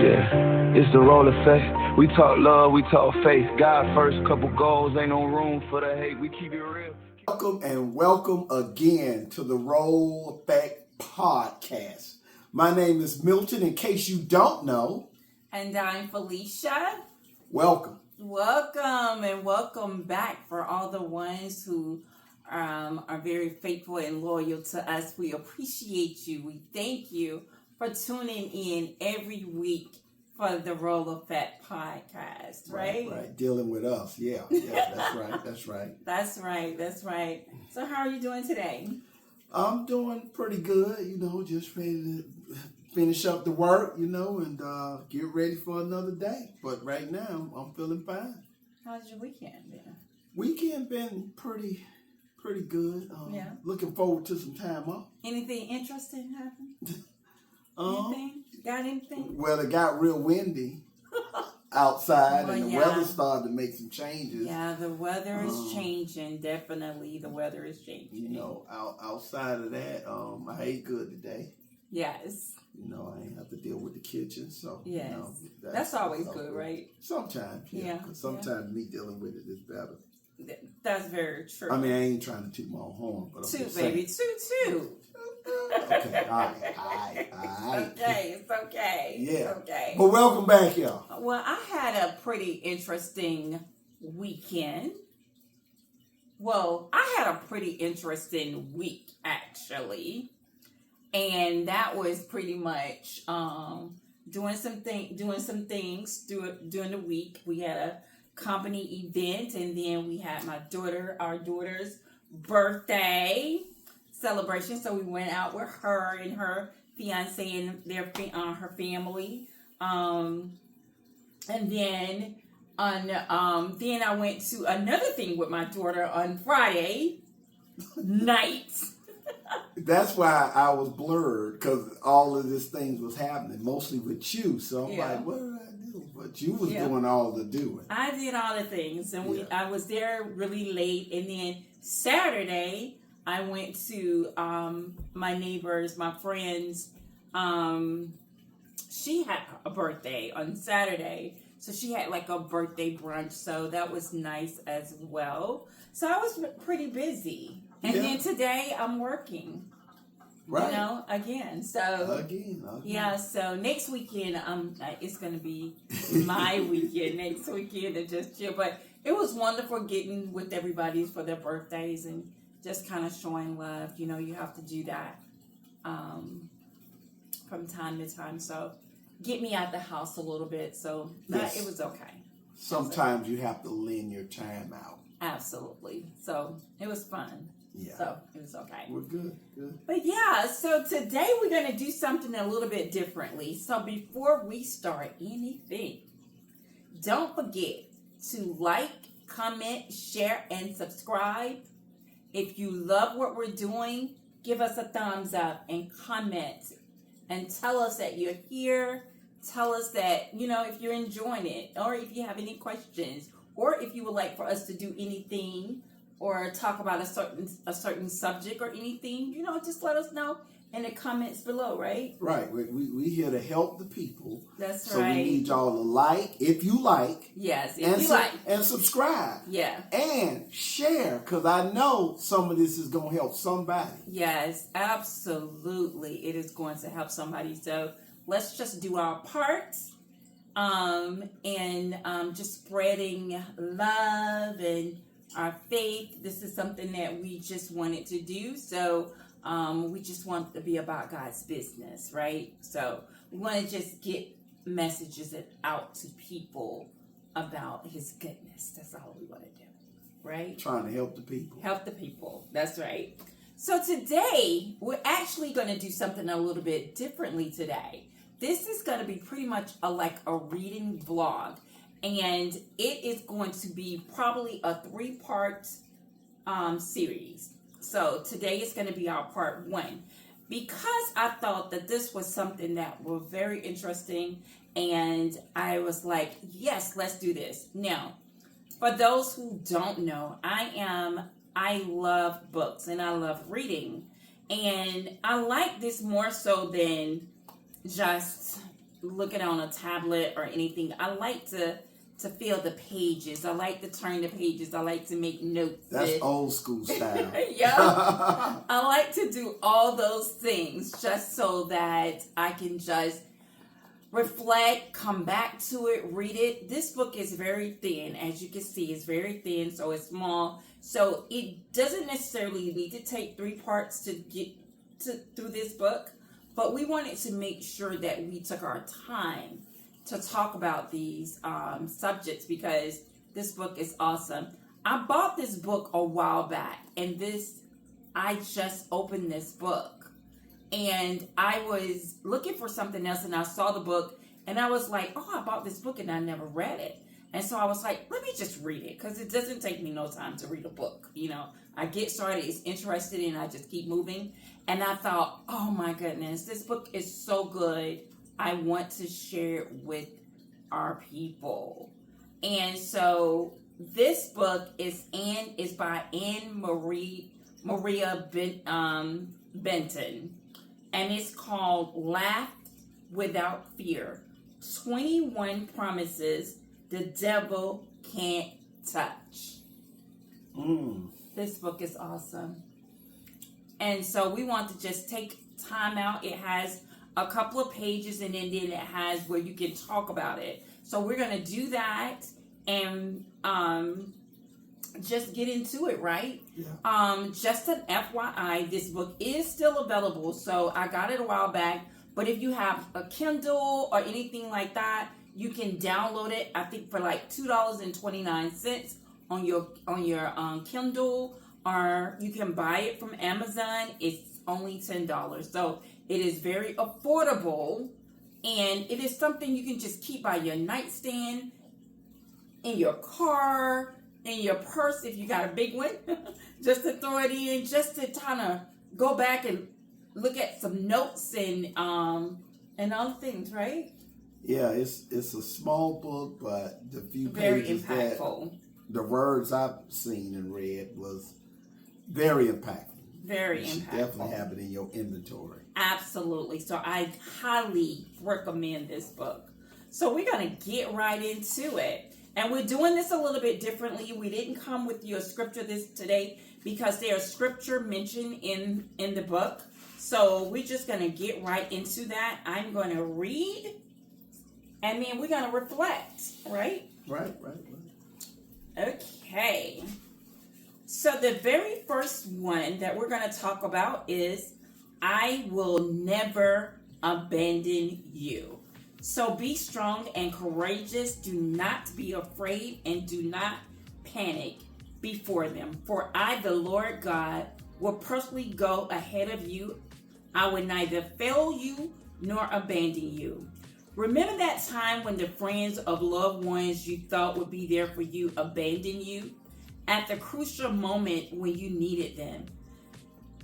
Yeah, it's the role effect. We talk love, we talk faith. God first, couple goals, ain't no room for the hate. We keep it real. Welcome and welcome again to the Role Effect Podcast. My name is Milton, in case you don't know. And I'm Felicia. Welcome. Welcome and welcome back for all the ones who are very faithful and loyal to us. We appreciate you. We thank you for tuning in every week for the Role Effect Podcast, right? Right. Dealing with us. Yeah, that's right. That's right. So how are you doing today? I'm doing pretty good, just ready to finish up the work, and get ready for another day. But right now, I'm feeling fine. How's your weekend been? Weekend been pretty good. Looking forward to some time off. Anything interesting happen? Anything? Got anything? Well, it got real windy outside, and the weather started to make some changes. Yeah, the weather is changing. Definitely, the weather is changing. Outside of that, I ate good today. Yes. I ain't have to deal with the kitchen, so yes, that's always good, right? Sometimes, because sometimes me dealing with it is better. That's very true. I mean, I ain't trying to toot my own horn, but I'm just baby, saying. toot. Okay, all right. Okay, it's okay. Yeah. It's okay. But welcome back, y'all. Well, I had a pretty interesting weekend. Well, I had a pretty interesting week, actually. And that was pretty much doing some things during the week. We had a company event, and then we had our daughter's birthday celebration. So we went out with her and her fiance and her family. And then then I went to another thing with my daughter on Friday night. That's why I was blurred, because all of these things was happening, mostly with you. So I'm like, what did I do? But you was doing all the doing. I did all the things, and I was there really late. And then Saturday, I went to my neighbors, my friends. She had a birthday on Saturday, so she had like a birthday brunch. So that was nice as well. So I was pretty busy. And then today I'm working, again. So again. Yeah. So next weekend, it's gonna be my weekend. Next weekend to just chill. But it was wonderful getting with everybody for their birthdays and just kind of showing love. You have to do that from time to time. So get me out the house a little bit. So it was okay. Sometimes you have to lend your time out. Absolutely. So it was fun. Yeah. So it was okay. We're good. But so today we're going to do something a little bit differently. So before we start anything, don't forget to like, comment, share, and subscribe. If you love what we're doing, give us a thumbs up and comment and tell us that you're here. Tell us that, if you're enjoying it, or if you have any questions, or if you would like for us to do anything or talk about a certain subject or anything, just let us know in the comments below, right? Right. We here to help the people. That's so right. So we need y'all to like, if you like. Yes, if you like. And subscribe. Yeah. And share, because I know some of this is going to help somebody. Yes, absolutely. It is going to help somebody. So let's just do our part. And just spreading love and our faith. This is something that we just wanted to do. So we just want to be about God's business, right? So we want to just get messages out to people about His goodness. That's all we want to do, right? Trying to help the people. Help the people. That's right. So today, we're actually going to do something a little bit differently today. This is going to be pretty much like a reading vlog, and it is going to be probably a 3-part series. So today is going to be our part 1, because I thought that this was something that was very interesting, and I was like, yes, let's do this. Now, for those who don't know, I love books and I love reading, and I like this more so than just look at it on a tablet or anything. I like to feel the pages. I like to turn the pages. I like to make notes. That's old school style. Yeah. I like to do all those things just so that I can just reflect, come back to it, read it. This book is very thin. As you can see, it's very thin, so it's small. So it doesn't necessarily need to take 3 parts to get through this book, but we wanted to make sure that we took our time to talk about these subjects because this book is awesome. I bought this book a while back, and I just opened this book, and I was looking for something else, and I saw the book, and I was like, oh, I bought this book, and I never read it. And so I was like, let me just read it, because it doesn't take me no time to read a book. You know, I get started, it's interesting, and I just keep moving. And I thought, oh my goodness, this book is so good. I want to share it with our people. And so this book is by Ann Maria Benton. And it's called Laugh Without Fear. 21 Promises the Devil Can't Touch. This book is awesome. And so we want to just take time out. It has a couple of pages, and then it has where you can talk about it. So we're going to do that and just get into it, right? Yeah. Just an FYI, this book is still available. So I got it a while back, but if you have a Kindle or anything like that, you can download it. I think for like $2.29 on your Kindle, or you can buy it from Amazon. It's only $10. So it is very affordable, and it is something you can just keep by your nightstand, in your car, in your purse if you got a big one, just to throw it in, just to kind of go back and look at some notes and other things, right? Yeah, it's a small book, but the few very pages impactful. That the words I've seen and read was very impactful. Very you should impactful. Definitely have it in your inventory. Absolutely. So I highly recommend this book. So we're going to get right into it. And we're doing this a little bit differently. We didn't come with you a scripture today because there's scripture mentioned in the book. So we're just going to get right into that. I'm going to read, and then we're going to reflect, right? Right. Okay. So the very first one that we're going to talk about is, I will never abandon you. So be strong and courageous. Do not be afraid and do not panic before them. For I, the Lord God, will personally go ahead of you. I will neither fail you nor abandon you. Remember that time when the friends of loved ones you thought would be there for you abandoned you? At the crucial moment when you needed them.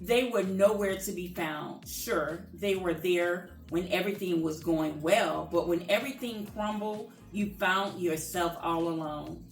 They were nowhere to be found. Sure, they were there when everything was going well, but when everything crumbled, you found yourself all alone.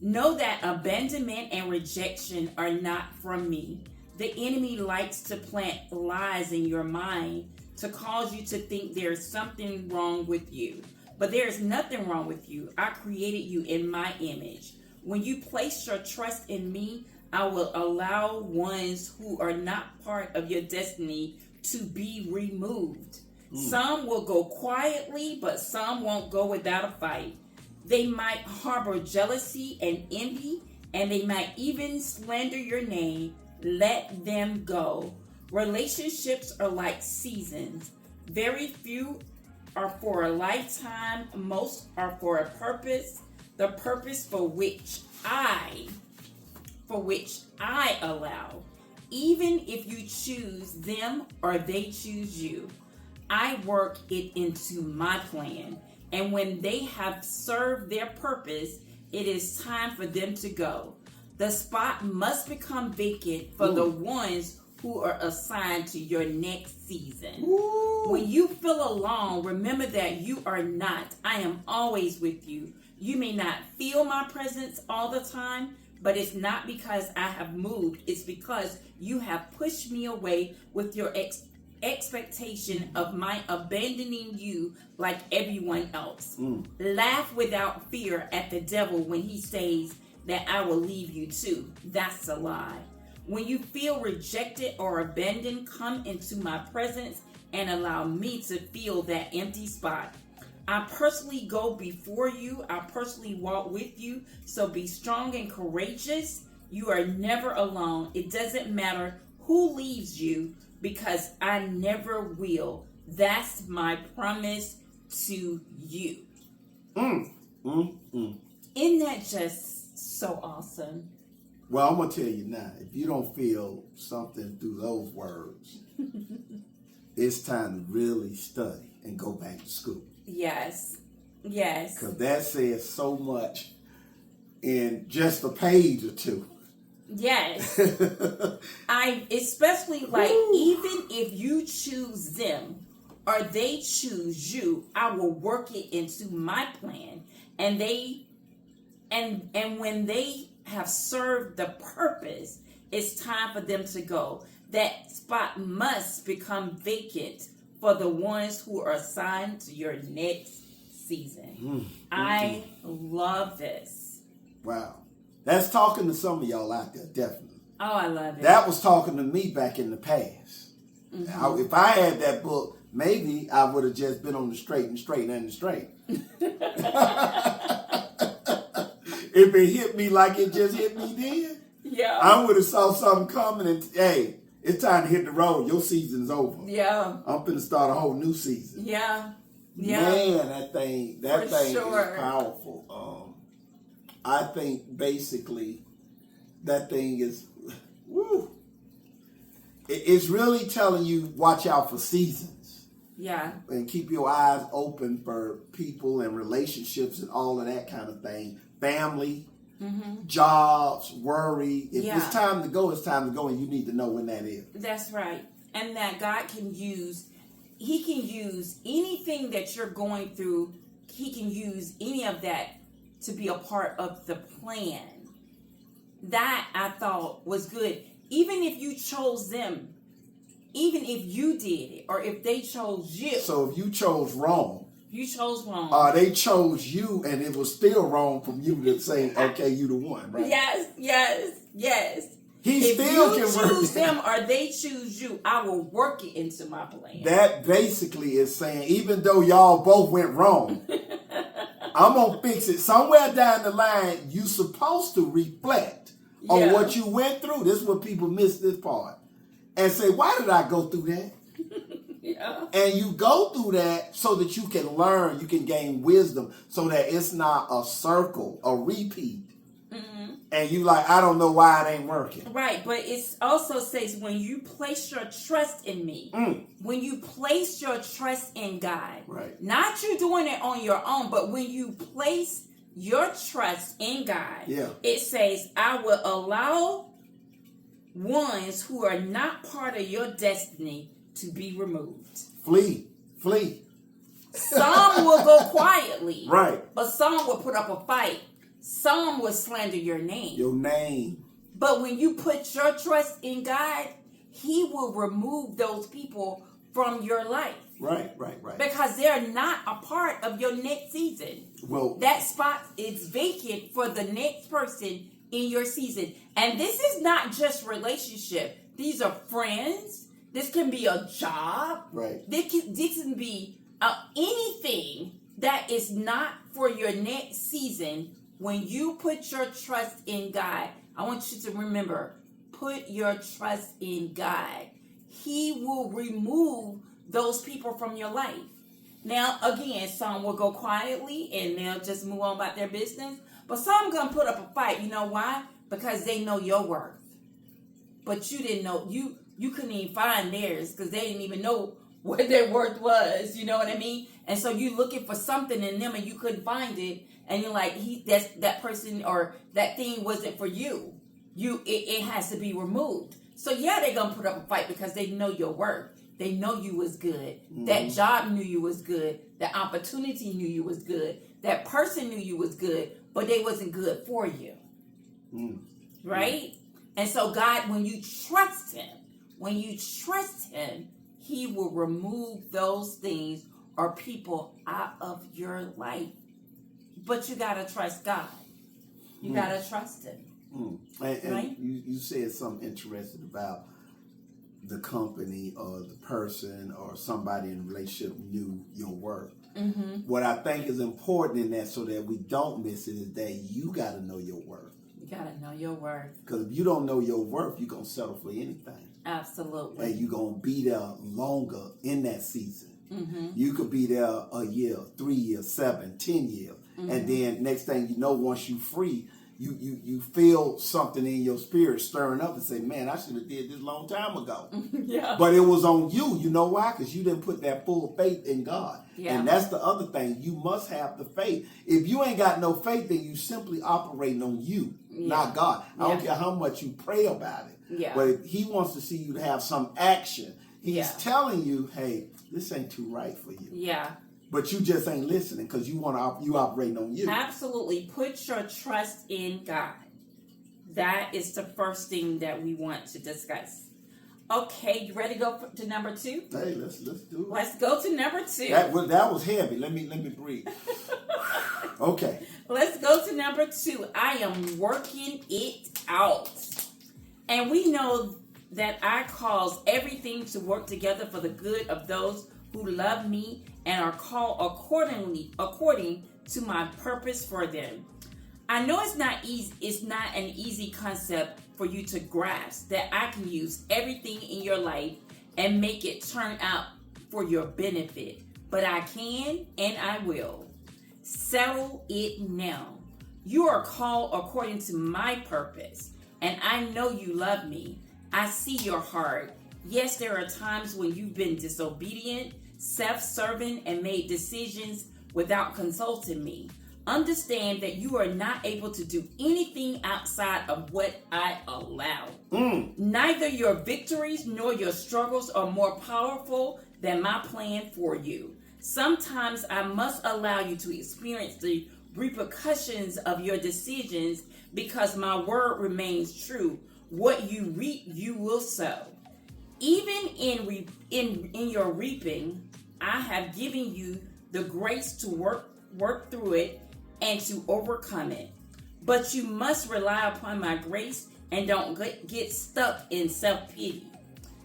Know that abandonment and rejection are not from me. The enemy likes to plant lies in your mind to cause you to think there's something wrong with you. But there is nothing wrong with you. I created you in my image. When you place your trust in me, I will allow ones who are not part of your destiny to be removed. Some will go quietly, but some won't go without a fight. They might harbor jealousy and envy, and they might even slander your name. Let them go. Relationships are like seasons. Very few are for a lifetime. Most are for a purpose. The purpose for which I allow. Even if you choose them or they choose you, I work it into my plan. And when they have served their purpose, it is time for them to go. The spot must become vacant for the ones who are assigned to your next season. When you feel alone, remember that you are not. I am always with you. You may not feel my presence all the time, but it's not because I have moved. It's because you have pushed me away with your expectation of my abandoning you like everyone else. Laugh without fear at the devil when he says that I will leave you too. That's a lie. When you feel rejected or abandoned, come into my presence and allow me to fill that empty spot. I personally go before you. I personally walk with you. So be strong and courageous. You are never alone. It doesn't matter who leaves you, because I never will. That's my promise to you. Isn't that just so awesome? Well, I'm going to tell you now, if you don't feel something through those words, it's time to really study and go back to school. Yes. Because that says so much in just a page or two. Yes. I especially like, even if you choose them or they choose you, I will work it into my plan. And when they have served the purpose, it's time for them to go. That spot must become vacant for the ones who are assigned to your next season. I love this. Wow. That's talking to some of y'all out there, definitely. Oh, I love it. That was talking to me back in the past. If I had that book, maybe I would have just been on the straight. If it hit me like it just hit me then, yeah, I would have saw something coming and, hey, it's time to hit the road. Your season's over. Yeah. I'm finna start a whole new season. Yeah. Man, that thing sure. is powerful. I think basically that thing is, woo. It's really telling you, watch out for seasons. Yeah. And keep your eyes open for people and relationships and all of that kind of thing. Family, jobs, worry. If it's time to go, it's time to go, and you need to know when that is. That's right. And that God can use, he can use anything that you're going through. He can use any of that to be a part of the plan. That I thought was good. Even if you chose them, even if you did it, or if they chose you. So if you chose wrong. You chose wrong. They chose you, and it was still wrong from you to say, okay, you the one, right? Yes. He still can work. If you choose them or they choose you, I will work it into my plan. That basically is saying, even though y'all both went wrong, I'm going to fix it. Somewhere down the line, you supposed to reflect on what you went through. This is what people miss this part. And say, why did I go through that? And you go through that so that you can learn, you can gain wisdom, so that it's not a circle, a repeat. And you like, I don't know why it ain't working. Right, but it also says when you place your trust in me, when you place your trust in God, right, not you doing it on your own, but when you place your trust in God, it says, I will allow ones who are not part of your destiny to be removed. Flee. Some will go quietly. Right. But some will put up a fight. Some will slander your name. Your name. But when you put your trust in God, he will remove those people from your life. Right. Because they're not a part of your next season. Well, that spot is vacant for the next person in your season. And this is not just relationship. These are friends. This can be a job. Right. This can be anything that is not for your next season. When you put your trust in God, I want you to remember, put your trust in God. He will remove those people from your life. Now, again, some will go quietly and they'll just move on about their business. But some going to put up a fight. You know why? Because they know your worth. But you didn't know. You couldn't even find theirs because they didn't even know what their worth was. You know what I mean? And so you looking for something in them and you couldn't find it. And you're like, that person or that thing wasn't for you. It has to be removed. So they're going to put up a fight because they know your worth. They know you was good. That job knew you was good. That opportunity knew you was good. That person knew you was good, but they wasn't good for you. Right? And so God, when you trust him, He will remove those things or people out of your life. But you got to trust God. You got to trust Him. And right? you said something interesting about the company or the person or somebody in a relationship knew your worth. What I think is important in that, so that we don't miss it, is that you got to know your worth. You got to know your worth. Because if you don't know your worth, you're going to settle for anything. Absolutely. And you're going to be there longer in that season. You could be there a year, 3 years, 7, 10 years. And then next thing you know, once you free, you feel something in your spirit stirring up and say, man, I should have did this a long time ago. Yeah. But it was on you. You know why? Because you didn't put that full faith in God. Yeah. And that's the other thing. You must have the faith. If you ain't got no faith, then you simply operating on you, not God. I don't care how much you pray about it. Yeah. But if He wants to see you to have some action. He's telling you, hey, this ain't too right for you. Yeah. But you just ain't listening because you operating on you. Absolutely. Put your trust in God. That is the first thing that we want to discuss. Okay, you ready to go to number 2? Hey, let's do it. Let's go to number 2. That was heavy. Let me breathe. Okay. Let's go to number 2. I am working it out. And we know that I cause everything to work together for the good of those who love me and are called according to my purpose for them. I know it's not easy. It's not an easy concept for you to grasp that I can use everything in your life and make it turn out for your benefit. But I can and I will. Settle it now. You are called according to my purpose, and I know you love me. I see your heart. Yes, there are times when you've been disobedient, self-serving, and made decisions without consulting me. Understand that you are not able to do anything outside of what I allow. Neither your victories nor your struggles are more powerful than my plan for you. Sometimes I must allow you to experience the repercussions of your decisions because my word remains true. What you reap, you will sow. Even in your reaping, I have given you the grace to work through it and to overcome it. But you must rely upon my grace and don't get stuck in self-pity.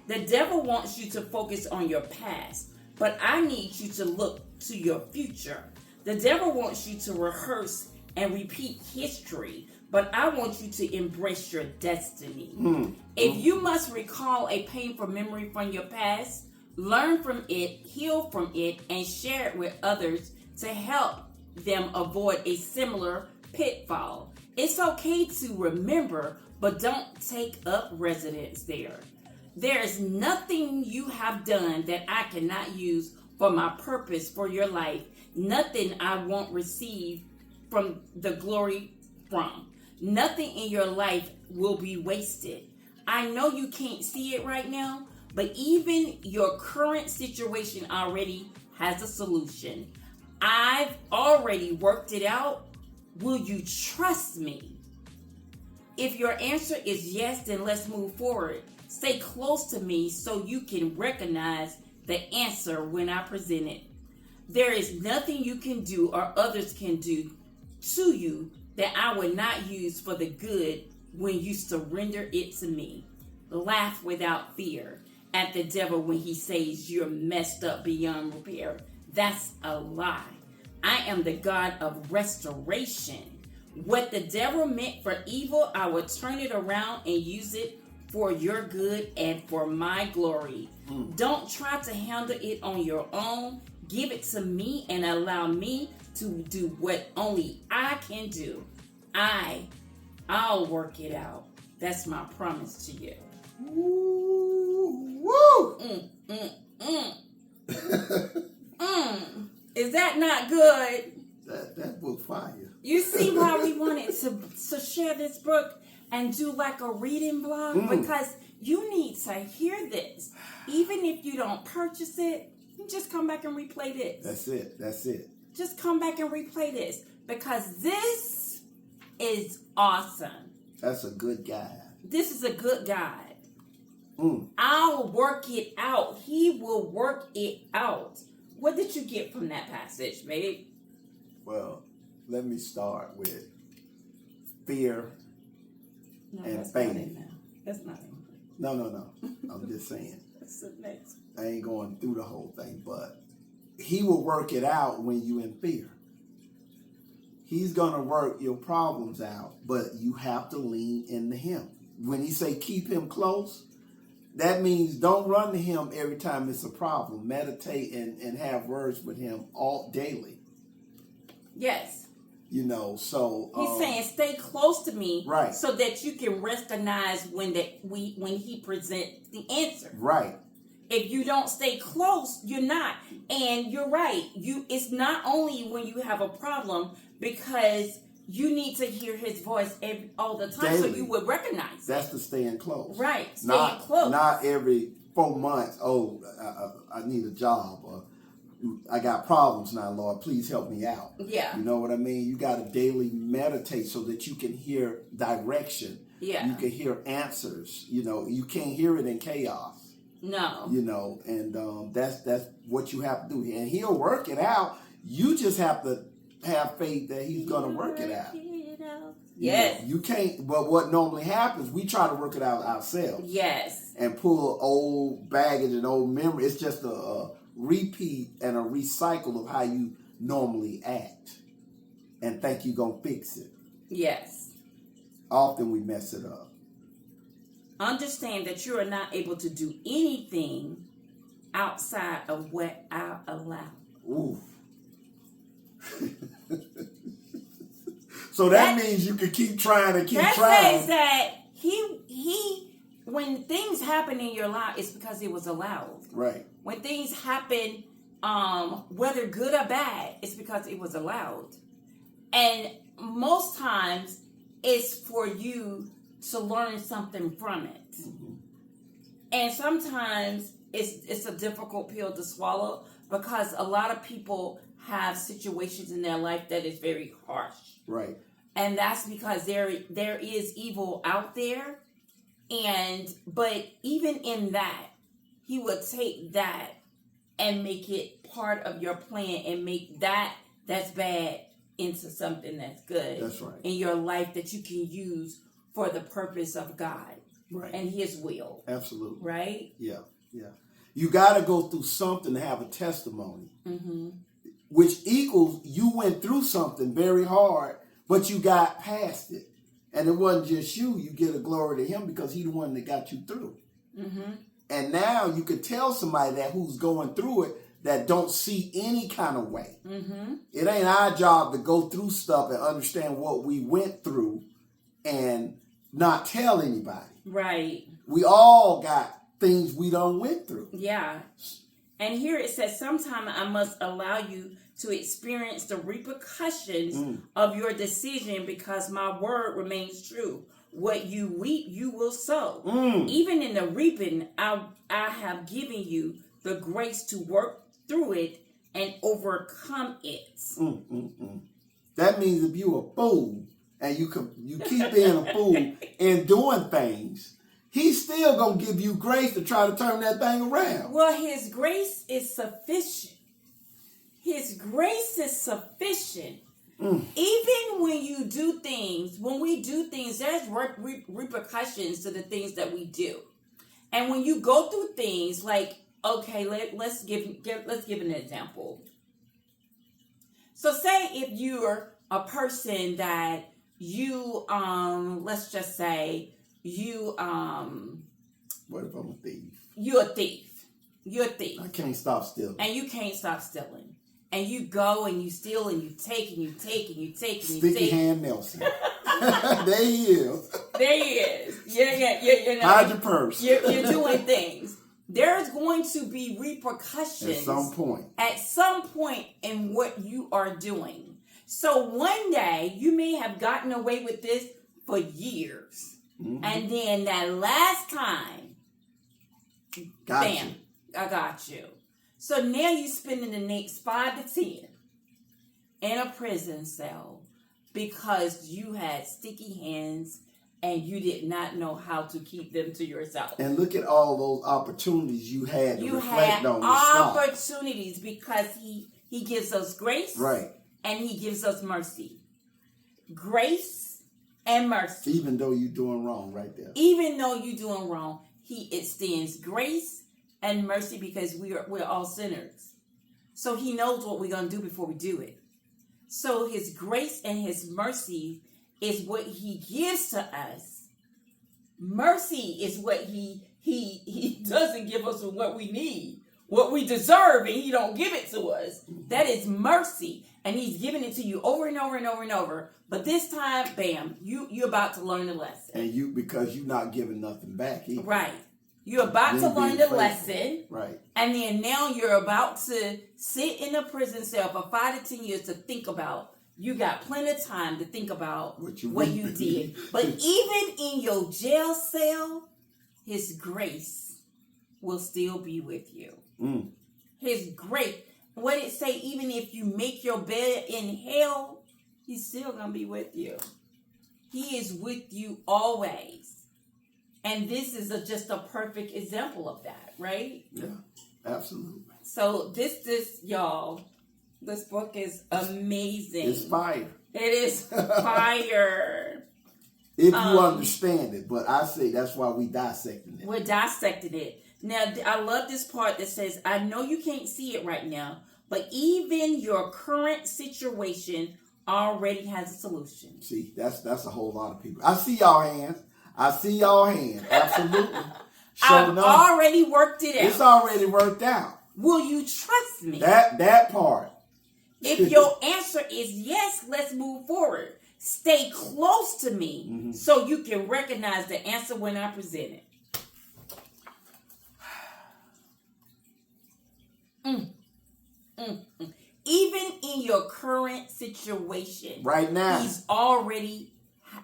The devil wants you to focus on your past, but I need you to look to your future. The devil wants you to rehearse and repeat history, but I want you to embrace your destiny. If you must recall a painful memory from your past, learn from it, heal from it, and share it with others to help them avoid a similar pitfall. It's okay to remember, but don't take up residence there. There is nothing you have done that I cannot use for my purpose for your life. Nothing I won't receive from the glory from. Nothing in your life will be wasted. I know you can't see it right now, but even your current situation already has a solution. I've already worked it out. Will you trust me? If your answer is yes, then let's move forward. Stay close to me so you can recognize the answer when I present it. There is nothing you can do or others can do to you that I would not use for the good when you surrender it to me. Laugh without fear at the devil when he says you're messed up beyond repair. That's a lie. I am the God of restoration. What the devil meant for evil, I will turn it around and use it for your good and for my glory. Don't try to handle it on your own. Give it to me and allow me to do what only I can do. I'll work it out. That's my promise to you. Woo! Is that not good? That book fire. You see why we wanted to share this book and do like a reading vlog? Because you need to hear this. Even if you don't purchase it, you just come back and replay this. That's it. Just come back and replay this. Because this is awesome. That's a good guide. This is a good guide. I'll work it out. He will work it out. What did you get from that passage, babe? Well, let me start with fear and that's faith. Not in there. That's not in there. No. I'm just saying. That's the next. I ain't going through the whole thing, but he will work it out when you in fear. He's going to work your problems out, but you have to lean into him. When he say keep him close, that means don't run to him every time it's a problem. Meditate and have words with him all daily. Yes. You know, so he's saying stay close to me, right? So that you can recognize when he presents the answer, right? If you don't stay close, you're not. And you're right. It's not only when you have a problem, because you need to hear his voice all the time, daily. So you would recognize that's the staying close, right? Staying close, not every 4 months. Oh, I need a job, or I got problems now, Lord, please help me out. Yeah. You know what I mean? You got to daily meditate so that you can hear direction. Yeah. You can hear answers. You know, you can't hear it in chaos. No. You know, and that's what you have to do. And he'll work it out. You just have to have faith that he's going to work it out. Yes. You can't, but what normally happens, we try to work it out ourselves. Yes. And pull old baggage and old memory. It's just a repeat and a recycle of how you normally act and think you're going to fix it. Yes. Often we mess it up. Understand that you are not able to do anything outside of what I allow. Ooh. So that means you can keep trying and keep trying. That says that he when things happen in your life, it's because it was allowed. Right. When things happen, whether good or bad, it's because it was allowed. And most times, it's for you to learn something from it. Mm-hmm. And sometimes it's a difficult pill to swallow, because a lot of people have situations in their life that is very harsh. Right. And that's because there is evil out there. But even in that, he would take that and make it part of your plan and make that's bad into something that's good. That's right. In your life that you can use for the purpose of God. Right. And his will. Absolutely. Right? Yeah. You got to go through something to have a testimony. Mm-hmm. Which equals you went through something very hard, but you got past it. And it wasn't just you. You get a glory to him because he's the one that got you through. Mm-hmm. And now you could tell somebody that who's going through it that don't see any kind of way. Mm-hmm. It ain't our job to go through stuff and understand what we went through and not tell anybody. Right. We all got things we done went through. Yeah. And here it says, sometime I must allow you to experience the repercussions of your decision, because my word remains true. What you reap, you will sow. Even in the reaping, I have given you the grace to work through it and overcome it. That means if you're a fool and you keep being a fool and doing things, he's still going to give you grace to try to turn that thing around. Well, his grace is sufficient. His grace is sufficient. Even when you do things, when we do things, there's repercussions to the things that we do. And when you go through things like, okay, let's give an example. So say if you're a person that you, let's just say you, what if I'm a thief? You're a thief. I can't stop stealing. And you can't stop stealing. And you go and you steal and you take and you take and you take and you take. Sticky Hand Nelson. There he is. There he is. You know, hide your purse. You're doing things. There's going to be repercussions at some point in what you are doing. So one day you may have gotten away with this for years. Mm-hmm. And then that last time, bam, I got you. So now you're spending the next 5 to 10 in a prison cell because you had sticky hands and you did not know how to keep them to yourself. And look at all those opportunities you had to You reflect had on. opportunities because he gives us grace, right, and he gives us mercy. Grace and mercy. Even though you're doing wrong, right there. Even though you're doing wrong, he extends grace and mercy because we're all sinners. So he knows what we're going to do before we do it. So his grace and his mercy is what he gives to us. Mercy is what he doesn't give us what we need, what we deserve, and he don't give it to us. That is mercy, and he's giving it to you over and over and over and over. But this time, bam, you're about to learn the lesson. And because you're not giving nothing back either. Right. You're about to learn the lesson. Right. And then now you're about to sit in a prison cell for 5 to 10 years to think about. You got plenty of time to think about what you did. But even in your jail cell, his grace will still be with you. Mm. His grace. What it say, even if you make your bed in hell, he's still going to be with you. He is with you always. And this is just a perfect example of that, right? Yeah, absolutely. So y'all, this book is amazing. It's fire. It is fire. If you understand it. But I say that's why we dissecting it. We're dissecting it. Now, I love this part that says, I know you can't see it right now, but even your current situation already has a solution. See, that's a whole lot of people. I see y'all hands. Absolutely. I've already worked it out. It's already worked out. Will you trust me? That part. If your answer is yes, let's move forward. Stay close to me so you can recognize the answer when I present it. Even in your current situation, right now,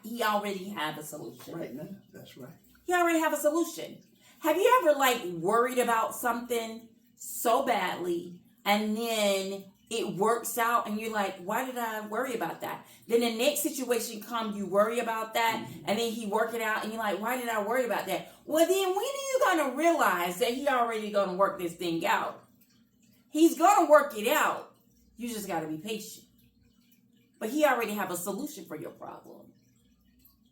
he already have a solution. Right now, that's right. He already have a solution. Have you ever worried about something so badly and then it works out and you're like, why did I worry about that? Then the next situation comes, you worry about that, and then he work it out and you're like, why did I worry about that? Well, then when are you going to realize that he already going to work this thing out? He's going to work it out. You just got to be patient. But he already have a solution for your problem.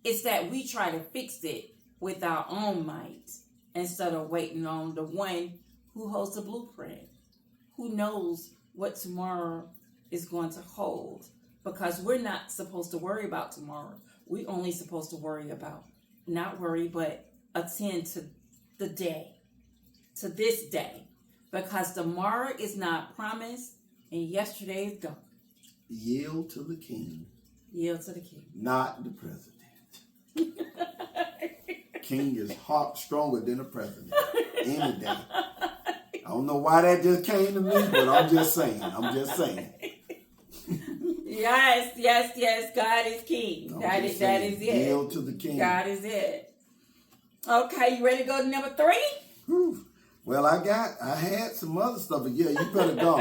It's that we try to fix it with our own might instead of waiting on the one who holds the blueprint, who knows what tomorrow is going to hold. Because we're not supposed to worry about tomorrow. We're only supposed to worry about, not worry, but attend to the day, to this day. Because tomorrow is not promised and yesterday is gone. Yield to the king. Yield to the king. Not the president. King is stronger than the president any day. I don't know why that just came to me, but I'm just saying. Yes. God is king. That is it. Yield to the king. God is it. Okay, you ready to go to number 3? Whew. Well, I had some other stuff, but yeah, you better go.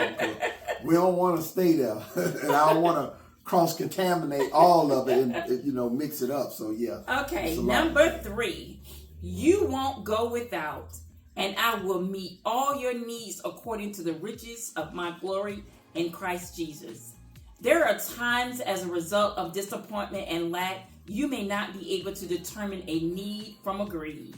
We don't want to stay there, and I don't want to cross-contaminate all of it and mix it up. So yeah. Okay, number 3, you won't go without, and I will meet all your needs according to the riches of my glory in Christ Jesus. There are times as a result of disappointment and lack, you may not be able to determine a need from a greed.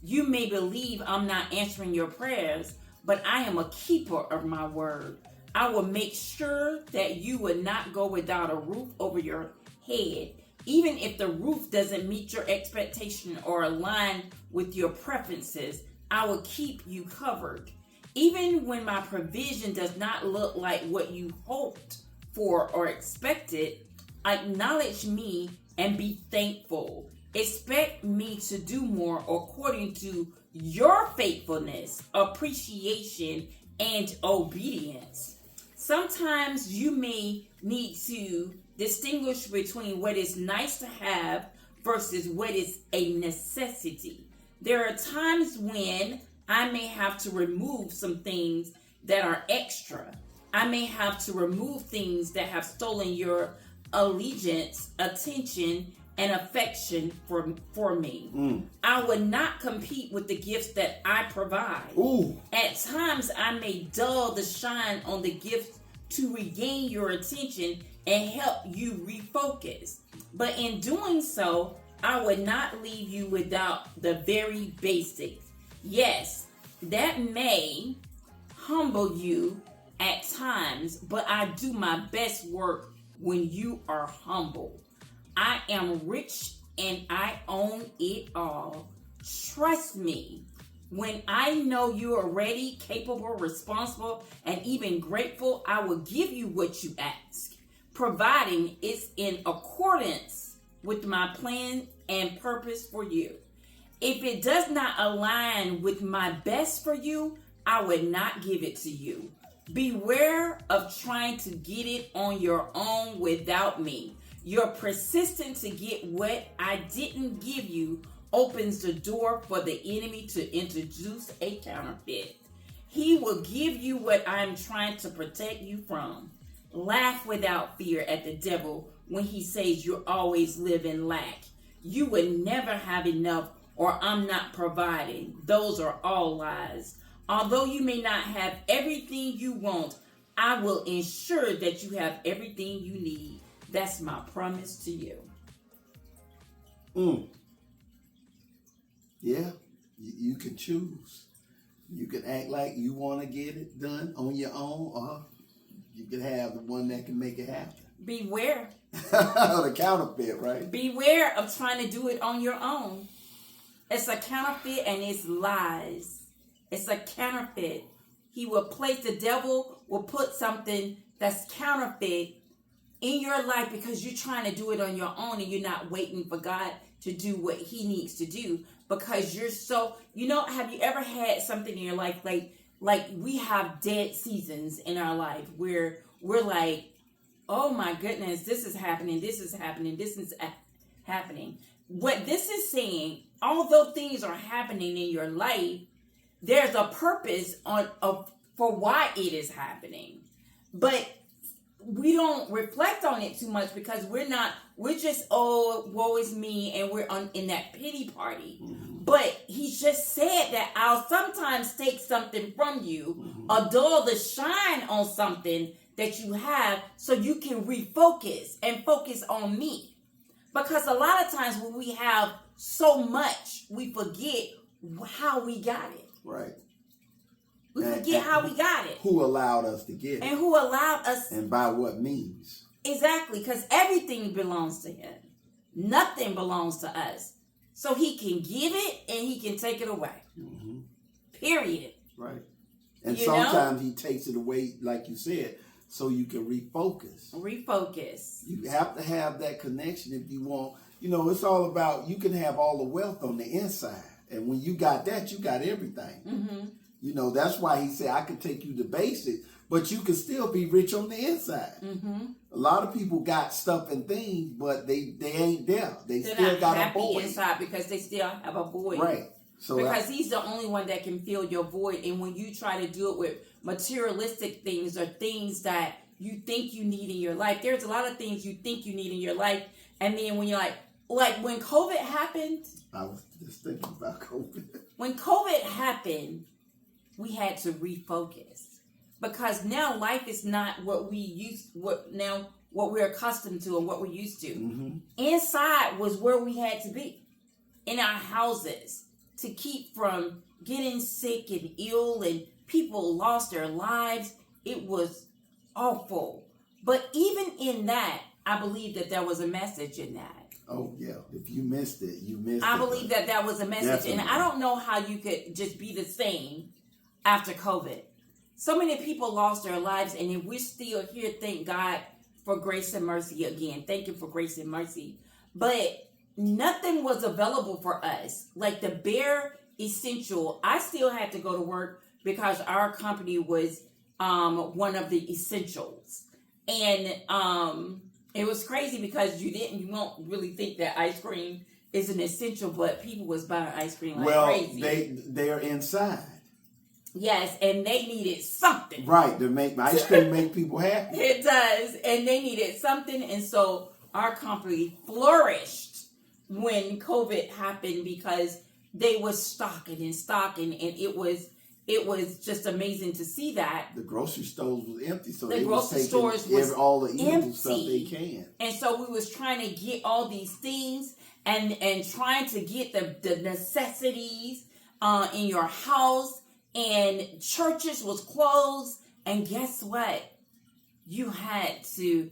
You may believe I'm not answering your prayers, but I am a keeper of my word. I will make sure that you will not go without a roof over your head, even if the roof doesn't meet your expectation or align with your preferences. I will keep you covered. Even when my provision does not look like what you hoped for or expected, acknowledge me and be thankful. Expect me to do more according to your faithfulness, appreciation, and obedience. Sometimes you may need to distinguish between what is nice to have versus what is a necessity. There are times when I may have to remove some things that are extra. I may have to remove things that have stolen your allegiance, attention, and affection for me. I would not compete with the gifts that I provide. Ooh. At times, I may dull the shine on the gifts to regain your attention and help you refocus. But in doing so, I would not leave you without the very basics. Yes, that may humble you at times, but I do my best work when you are humble. I am rich and I own it all. Trust me. When I know you are ready, capable, responsible, and even grateful, I will give you what you ask, providing it's in accordance with my plan and purpose for you. If it does not align with my best for you, I would not give it to you. Beware of trying to get it on your own without me. Your persistence to get what I didn't give you opens the door for the enemy to introduce a counterfeit. He will give you what I'm trying to protect you from. Laugh without fear at the devil when he says you always live in lack. You would never have enough, or I'm not providing. Those are all lies. Although you may not have everything you want, I will ensure that you have everything you need. That's my promise to you. Yeah, you can choose. You can act like you want to get it done on your own, or you can have the one that can make it happen. Beware. The counterfeit, right? Beware of trying to do it on your own. It's a counterfeit and it's lies. It's a counterfeit. The devil will put something that's counterfeit in your life because you're trying to do it on your own and you're not waiting for God to do what he needs to do, because you're so, have you ever had something in your life like we have dead seasons in our life where we're like, oh my goodness, this is happening, this is happening, this is happening. What this is saying, although things are happening in your life, there's a purpose for why it is happening. But we don't reflect on it too much because we're just, oh, woe is me, and we're in that pity party. But he just said that I'll sometimes take something from you, or dull the shine on something that you have so you can refocus and focus on me. Because a lot of times when we have so much, we forget how we got it. Right. We forget how we got it. Who allowed us to get it. And who allowed us. And by what means. Exactly, because everything belongs to him. Nothing belongs to us. So he can give it and he can take it away. Period. Right. And sometimes he takes it away, like you said, so you can refocus. Refocus. You have to have that connection if you want. It's all about, you can have all the wealth on the inside. And when you got that, you got everything. That's why he said, I can take you to basics, but you can still be rich on the inside. A lot of people got stuff and things, but they ain't there. They're still got a void inside because they still have a void. Right. So because he's the only one that can fill your void. And when you try to do it with materialistic things or things that you think you need in your life, there's a lot of things you think you need in your life. And then when you're like when COVID happened. I was just thinking about COVID. When COVID happened, we had to refocus. Because now life is not what we're accustomed to and what we're used to. Inside was where we had to be. In our houses. To keep from getting sick and ill, and people lost their lives. It was awful. But even in that, I believe that there was a message in that. Oh, yeah. If you missed it, you missed it. I believe that was a message. Definitely. And I don't know how you could just be the same after COVID. So many people lost their lives, and if we're still here, thank God for grace and mercy again. Thank you for grace and mercy. But nothing was available for us. Like the bare essential. I still had to go to work because our company was one of the essentials. And it was crazy because you won't really think that ice cream is an essential, but people was buying ice cream like crazy. Well, they're inside. Yes, and they needed something. Right, to make ice cream make people happy. It does, and they needed something, and so our company flourished when COVID happened because they was stocking, and it was just amazing to see that. The grocery stores was empty, so the grocery stores was all the eatable empty. stuff they can. And so we was trying to get all these things and trying to get the necessities in your house, and churches was closed. And guess what? You had to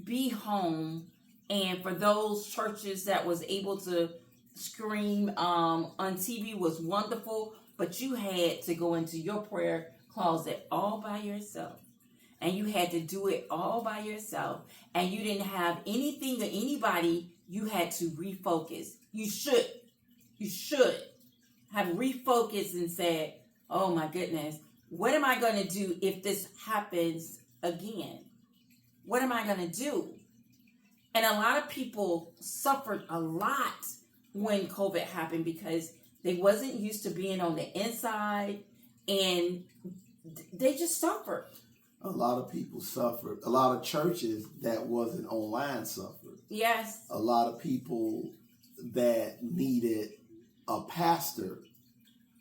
be home. And for those churches that was able to scream on TV was wonderful, but you had to go into your prayer closet all by yourself. And you had to do it all by yourself. And you didn't have anything or anybody. You had to refocus. You should have refocused and said, oh my goodness, what am I going to do if this happens again? What am I going to do? And a lot of people suffered a lot when COVID happened because they wasn't used to being on the inside, and they just suffered. A lot of people suffered. A lot of churches that wasn't online suffered. Yes. A lot of people that needed a pastor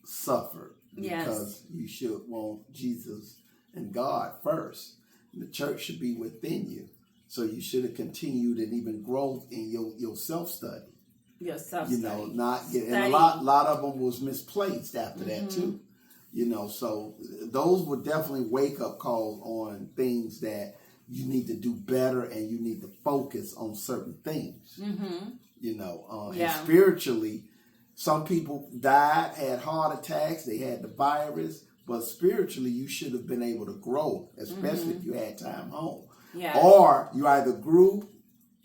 suffered. Yes. Because you should want Jesus and God first. And the church should be within you. So you should have continued and even growth in your self-study. Your self-study. Not get, and a lot of them was misplaced after that too. So those were definitely wake-up calls on things that you need to do better, and you need to focus on certain things. And spiritually, some people died, had heart attacks, they had the virus, but spiritually you should have been able to grow, especially if you had time home. Yeah. Or you either grew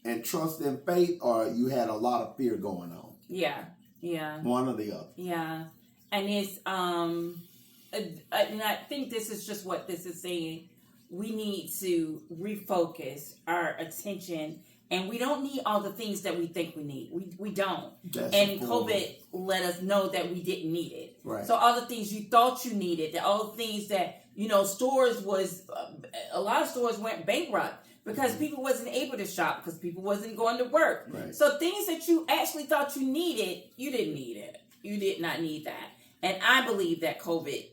and trust in faith, or you had a lot of fear going on. Yeah. Yeah. One or the other. Yeah. And it's and I think this is just what this is saying. We need to refocus our attention, and we don't need all the things that we think we need. We don't. And COVID let us know that we didn't need it. Right. So all the things you thought you needed, all the things that, stores was, a lot of stores went bankrupt because people wasn't able to shop, because people wasn't going to work. Right. So things that you actually thought you needed, you didn't need it. You did not need that. And I believe that COVID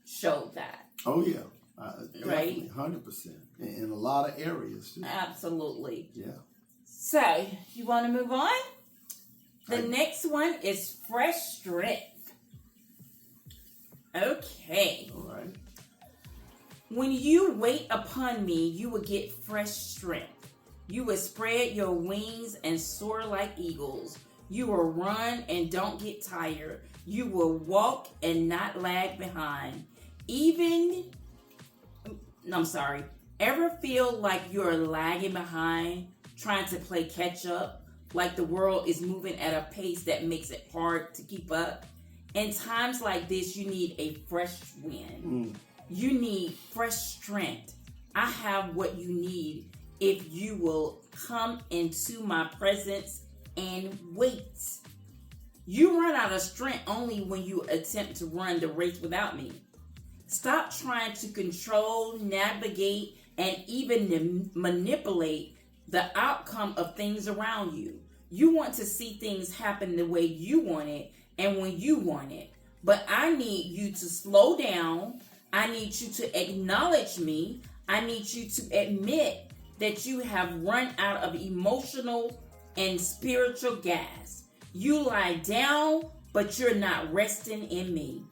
showed that. Oh, yeah. Right? 100%. In a lot of areas, too. Absolutely. Yeah. So, you want to move on? The next one is fresh strength. Okay. All right. When you wait upon me, you will get fresh strength. You will spread your wings and soar like eagles. You will run and don't get tired. You will walk and not lag behind. Ever feel like you're lagging behind, trying to play catch up, like the world is moving at a pace that makes it hard to keep up? In times like this, you need a fresh wind. You need fresh strength. I have what you need if you will come into my presence and wait. You run out of strength only when you attempt to run the race without me. Stop trying to control, navigate, and even manipulate the outcome of things around you. You want to see things happen the way you want it and when you want it. But I need you to slow down. I need you to acknowledge me. I need you to admit that you have run out of emotional and spiritual gas. You lie down, but you're not resting in me.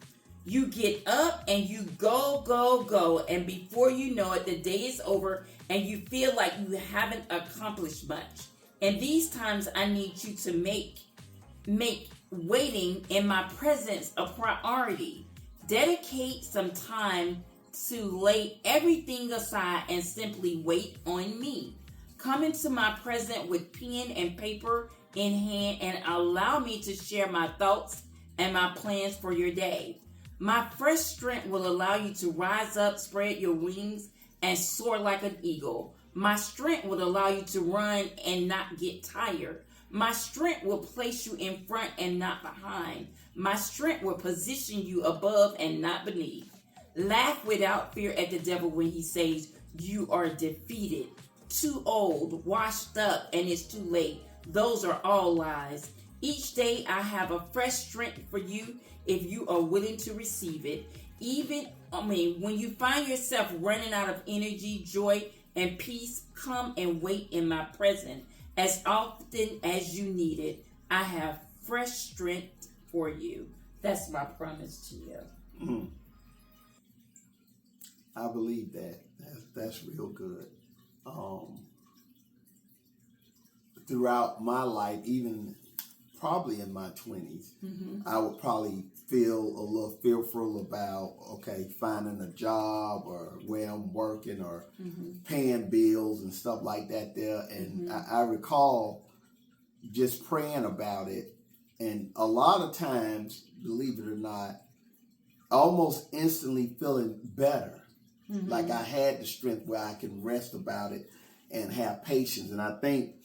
You get up and you go, go, go. And before you know it, the day is over and you feel like you haven't accomplished much. And these times I need you to make waiting in my presence a priority. Dedicate some time to lay everything aside and simply wait on me. Come into my presence with pen and paper in hand and allow me to share my thoughts and my plans for your day. My fresh strength will allow you to rise up, spread your wings, and soar like an eagle. My strength will allow you to run and not get tired. My strength will place you in front and not behind. My strength will position you above and not beneath. Laugh without fear at the devil when he says you are defeated, too old, washed up, and it's too late. Those are all lies. Each day I have a fresh strength for you if you are willing to receive it. When you find yourself running out of energy, joy, and peace, come and wait in my presence. As often as you need it, I have fresh strength for you. That's my promise to you. Mm. I believe that. That's real good. Throughout my life, even probably in my 20s, I would probably feel a little fearful about, finding a job or where I'm working or paying bills and stuff like that there. And I recall just praying about it. And a lot of times, believe it or not, almost instantly feeling better. Like I had the strength where I can rest about it and have patience. And I think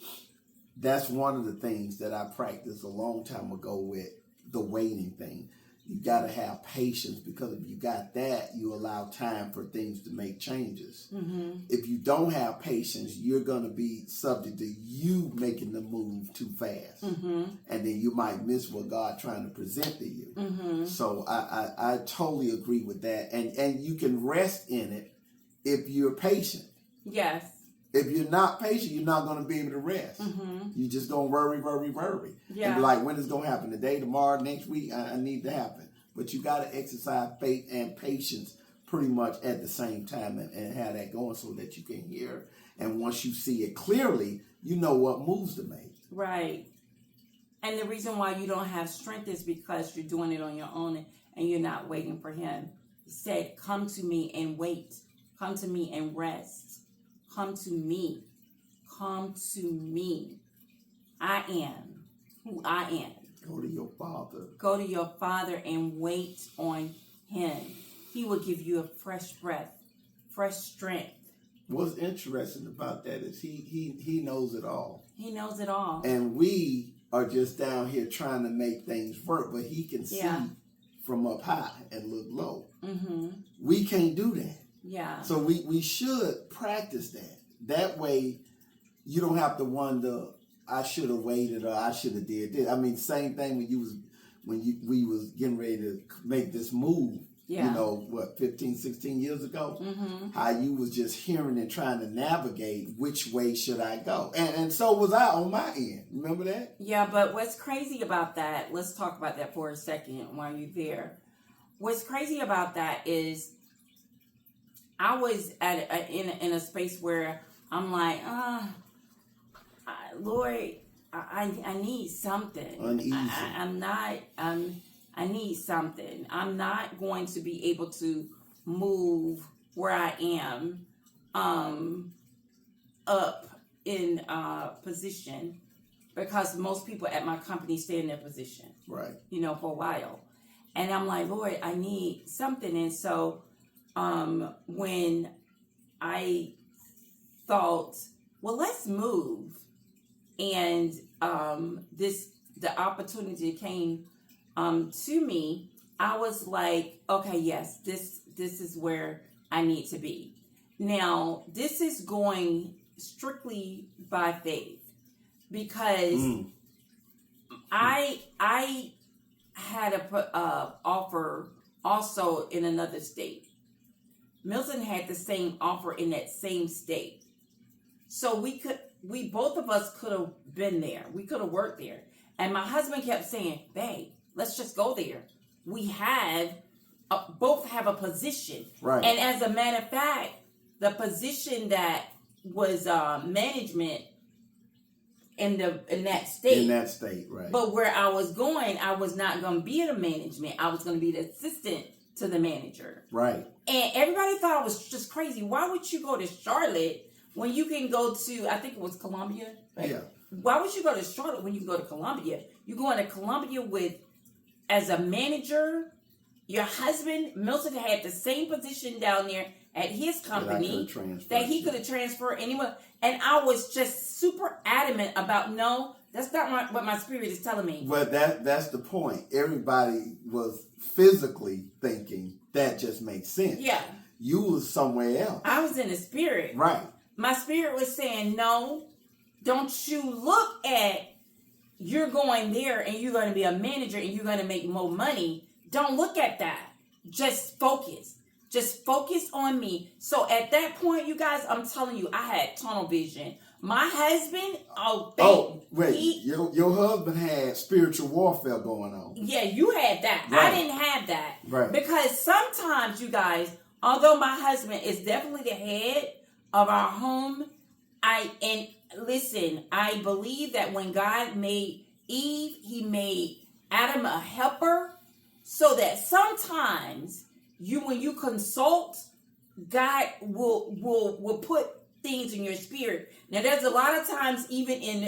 that's one of the things that I practiced a long time ago with the waiting thing. You got to have patience, because if you got that, you allow time for things to make changes. If you don't have patience, you're going to be subject to you making the move too fast. And then you might miss what God's trying to present to you. So I totally agree with that. And you can rest in it if you're patient. Yes. If you're not patient, you're not going to be able to rest. You're just going to worry. Yeah. And be like, when is it going to happen? Today, tomorrow, next week? I need to happen. But you got to exercise faith and patience pretty much at the same time and have that going so that you can hear. And once you see it clearly, you know what moves to make. Right. And the reason why you don't have strength is because you're doing it on your own and you're not waiting for him. He said, come to me and wait. Come to me and rest. Come to me. Come to me. I am who I am. Go to your Father. Go to your Father and wait on him. He will give you a fresh breath, fresh strength. What's interesting about that is he knows it all. He knows it all. And we are just down here trying to make things work, but he can see from up high and look low. We can't do that. Yeah. So we should practice that. That way, you don't have to wonder, I should have waited or I should have did this. I mean, same thing when we was getting ready to make this move. Yeah. 15, 16 years ago, how you was just hearing and trying to navigate which way should I go. And so was I on my end. Remember that? Yeah, but what's crazy about that, let's talk about that for a second while you're there. What's crazy about that is I was in a space where I'm like, Lord, I need something. Uneasy. I need something. I'm not going to be able to move where I am up in position, because most people at my company stay in their position. Right. For a while. And I'm like, Lord, I need something. And so when I thought, well, let's move, and the opportunity came to me, I was like, okay, yes, this is where I need to be. Now, this is going strictly by faith, because I had a offer also in another state. Milton had the same offer in that same state. So we both of us could have been there. We could have worked there. And my husband kept saying, babe, let's just go there. We both have a position. Right. And as a matter of fact, the position that was management in that state. In that state, right. But where I was going, I was not going to be the management. I was going to be the assistant to the manager. Right. And everybody thought I was just crazy. Why would you go to Charlotte when you can go to, I think it was Columbia? Right? Yeah. Why would you go to Charlotte when you can go to Columbia? You're going to Columbia as a manager. Your husband, Milton, had the same position down there at his company that he could have transferred anywhere. And I was just super adamant about, no, that's not what my spirit is telling me. Well, that's the point. Everybody was physically thinking that just makes sense. Yeah. You was somewhere else. I was in the spirit. Right. My spirit was saying, no, don't you look at you're going there and you're going to be a manager and you're going to make more money. Don't look at that. Just focus. Just focus on me. So at that point, you guys, I'm telling you, I had tunnel vision. My husband, your husband had spiritual warfare going on. Yeah, you had that. Right. I didn't have that. Right. Because sometimes, you guys, although my husband is definitely the head of our home, I believe that when God made Eve, he made Adam a helper, so that sometimes when you consult, God will put things in your spirit. Now, there's a lot of times, even in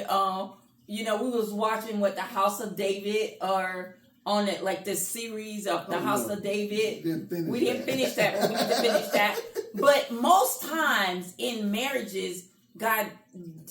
we was watching the House of David, or on it, like this series of the House of David. We didn't finish that. But we need to finish that. But most times in marriages, God,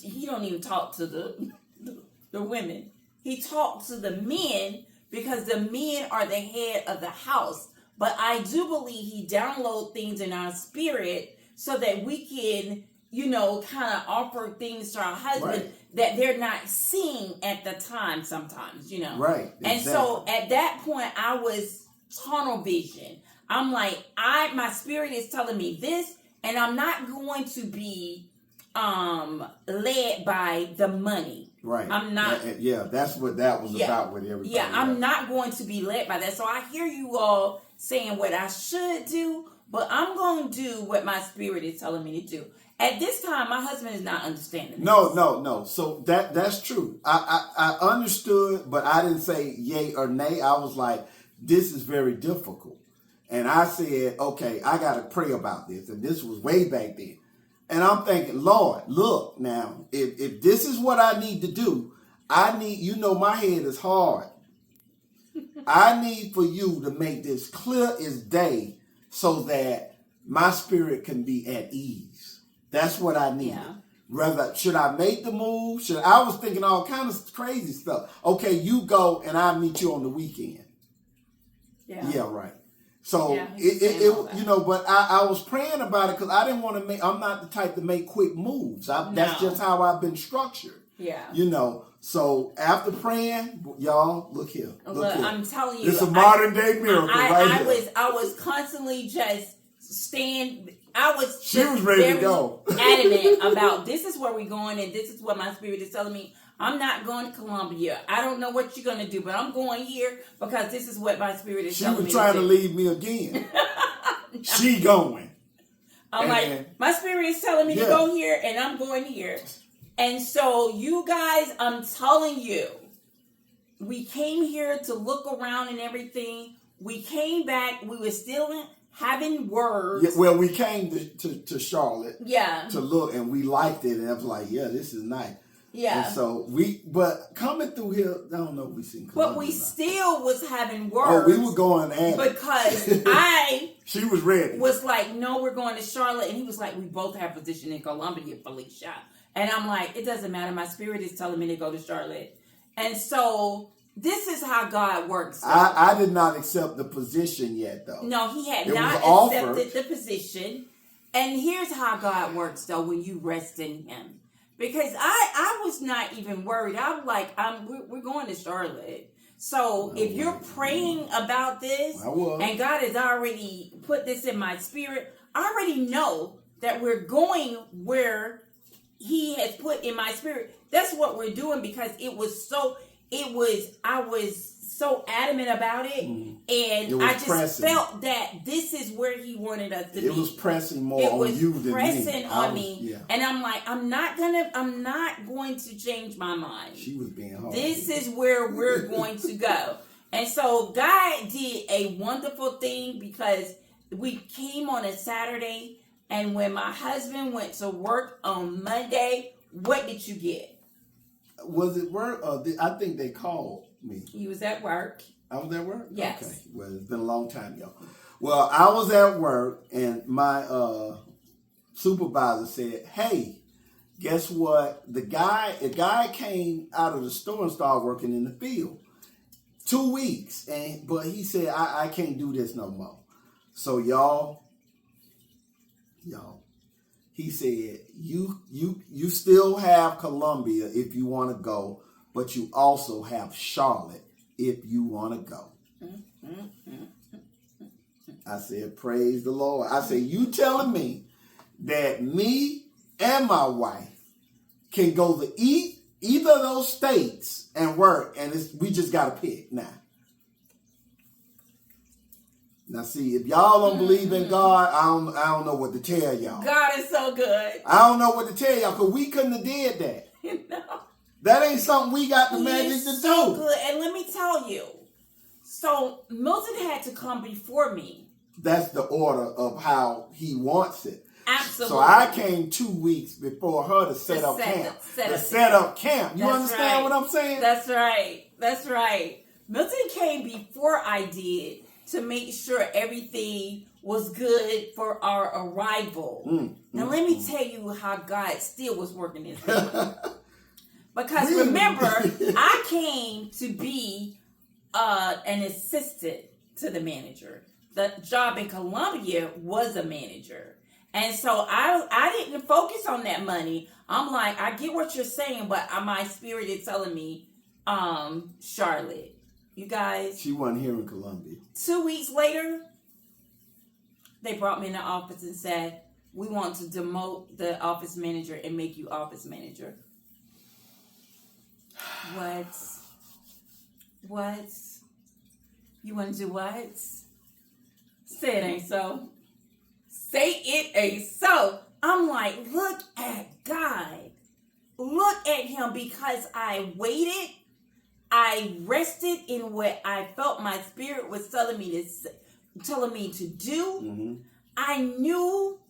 he don't even talk to the women. He talks to the men, because the men are the head of the house. But I do believe he downloads things in our spirit so that we can, kind of offer things to our husband that they're not seeing at the time sometimes, Right. Exactly. And so at that point, I was tunnel vision. I'm like, my spirit is telling me this, and I'm not going to be led by the money. Right. I'm not. Yeah, that's what that was about with everybody. Yeah, I'm not going to be led by that. So I hear you all saying what I should do, but I'm going to do what my spirit is telling me to do. At this time, my husband is not understanding this. No. So that's true. I understood, but I didn't say yay or nay. I was like, this is very difficult. And I said, okay, I got to pray about this. And this was way back then. And I'm thinking, Lord, look, now, if this is what I need to do, my head is hard. I need for you to make this clear as day so that my spirit can be at ease. That's what I need. Yeah. Should I make the move? I was thinking all kinds of crazy stuff. Okay, you go and I'll meet you on the weekend. Yeah, right. So but I was praying about it because I didn't want to I'm not the type to make quick moves. That's just how I've been structured. Yeah. So after praying, y'all, look here. Look here. I'm telling you. It's a modern day miracle I was constantly just She was ready to go. Adamant about this is where we're going and this is what my spirit is telling me. I'm not going to Columbia. I don't know what you're going to do, but I'm going here because this is what my spirit is telling me. She was trying to leave me again. She going. I'm like, my spirit is telling me to go here and I'm going here. And so you guys, I'm telling you, we came here to look around and everything. We came back. We were still having words. Yeah, well, we came to Charlotte. Yeah. To look, and we liked it. And I was like, yeah, this is nice. Yeah. And so but coming through here, I don't know if we seen Columbia. But we still was having words. Oh, we were going at it. Because she was ready. Was like, no, we're going to Charlotte. And he was like, we both have position in Columbia, Felicia. And I'm like, it doesn't matter. My spirit is telling me to go to Charlotte. And so this is how God works. I did not accept the position yet, though. No, he had not accepted the position. And here's how God works, though, when you rest in him. Because I was not even worried. I'm like, we're going to Charlotte. So if you're praying about this, and God has already put this in my spirit, I already know that we're going where he has put in my spirit. That's what we're doing because I was so adamant about it, and I just felt that this is where he wanted us to be. It was pressing more on you than me. It was pressing on me, and I'm like, I'm not going to change my mind. She was being hard. This is where we're going to go, and so God did a wonderful thing because we came on a Saturday, and when my husband went to work on Monday, what did you get? Was it work? I think they called me. You was at work. I was at work? Yes. Okay. Well, it's been a long time, y'all. Well, I was at work, and my supervisor said, hey, guess what? A guy came out of the store and started working in the field. 2 weeks. But he said, I can't do this no more. So, y'all, He said, you still have Columbia if you want to go, but you also have Charlotte if you want to go. I said, praise the Lord. I said, you telling me that me and my wife can go to either of those states and work, and we just got to pick now. Now, see, if y'all don't believe in God, I don't know what to tell y'all. God is so good. I don't know what to tell y'all, because we couldn't have did that. No. That ain't something we got the magic to so do. Good. And let me tell you, so Milton had to come before me. That's the order of how he wants it. Absolutely. So I came 2 weeks before her to set up camp. Set up camp. You understand what I'm saying? That's right. That's right. Milton came before I did to make sure everything was good for our arrival. Now let me tell you how God still was working this thing. Because remember, I came to be an assistant to the manager. The job in Columbia was a manager. And so I didn't focus on that money. I'm like, I get what you're saying, but my spirit is telling me, Charlotte, you guys. She wasn't here in Columbia. 2 weeks later, they brought me in the office and said, we want to demote the office manager and make you office manager. What? You want to do what? Say it ain't so. Say it ain't so. I'm like, look at God. Look at him, because I waited. I rested in what I felt my spirit was telling me to do. Mm-hmm. I knew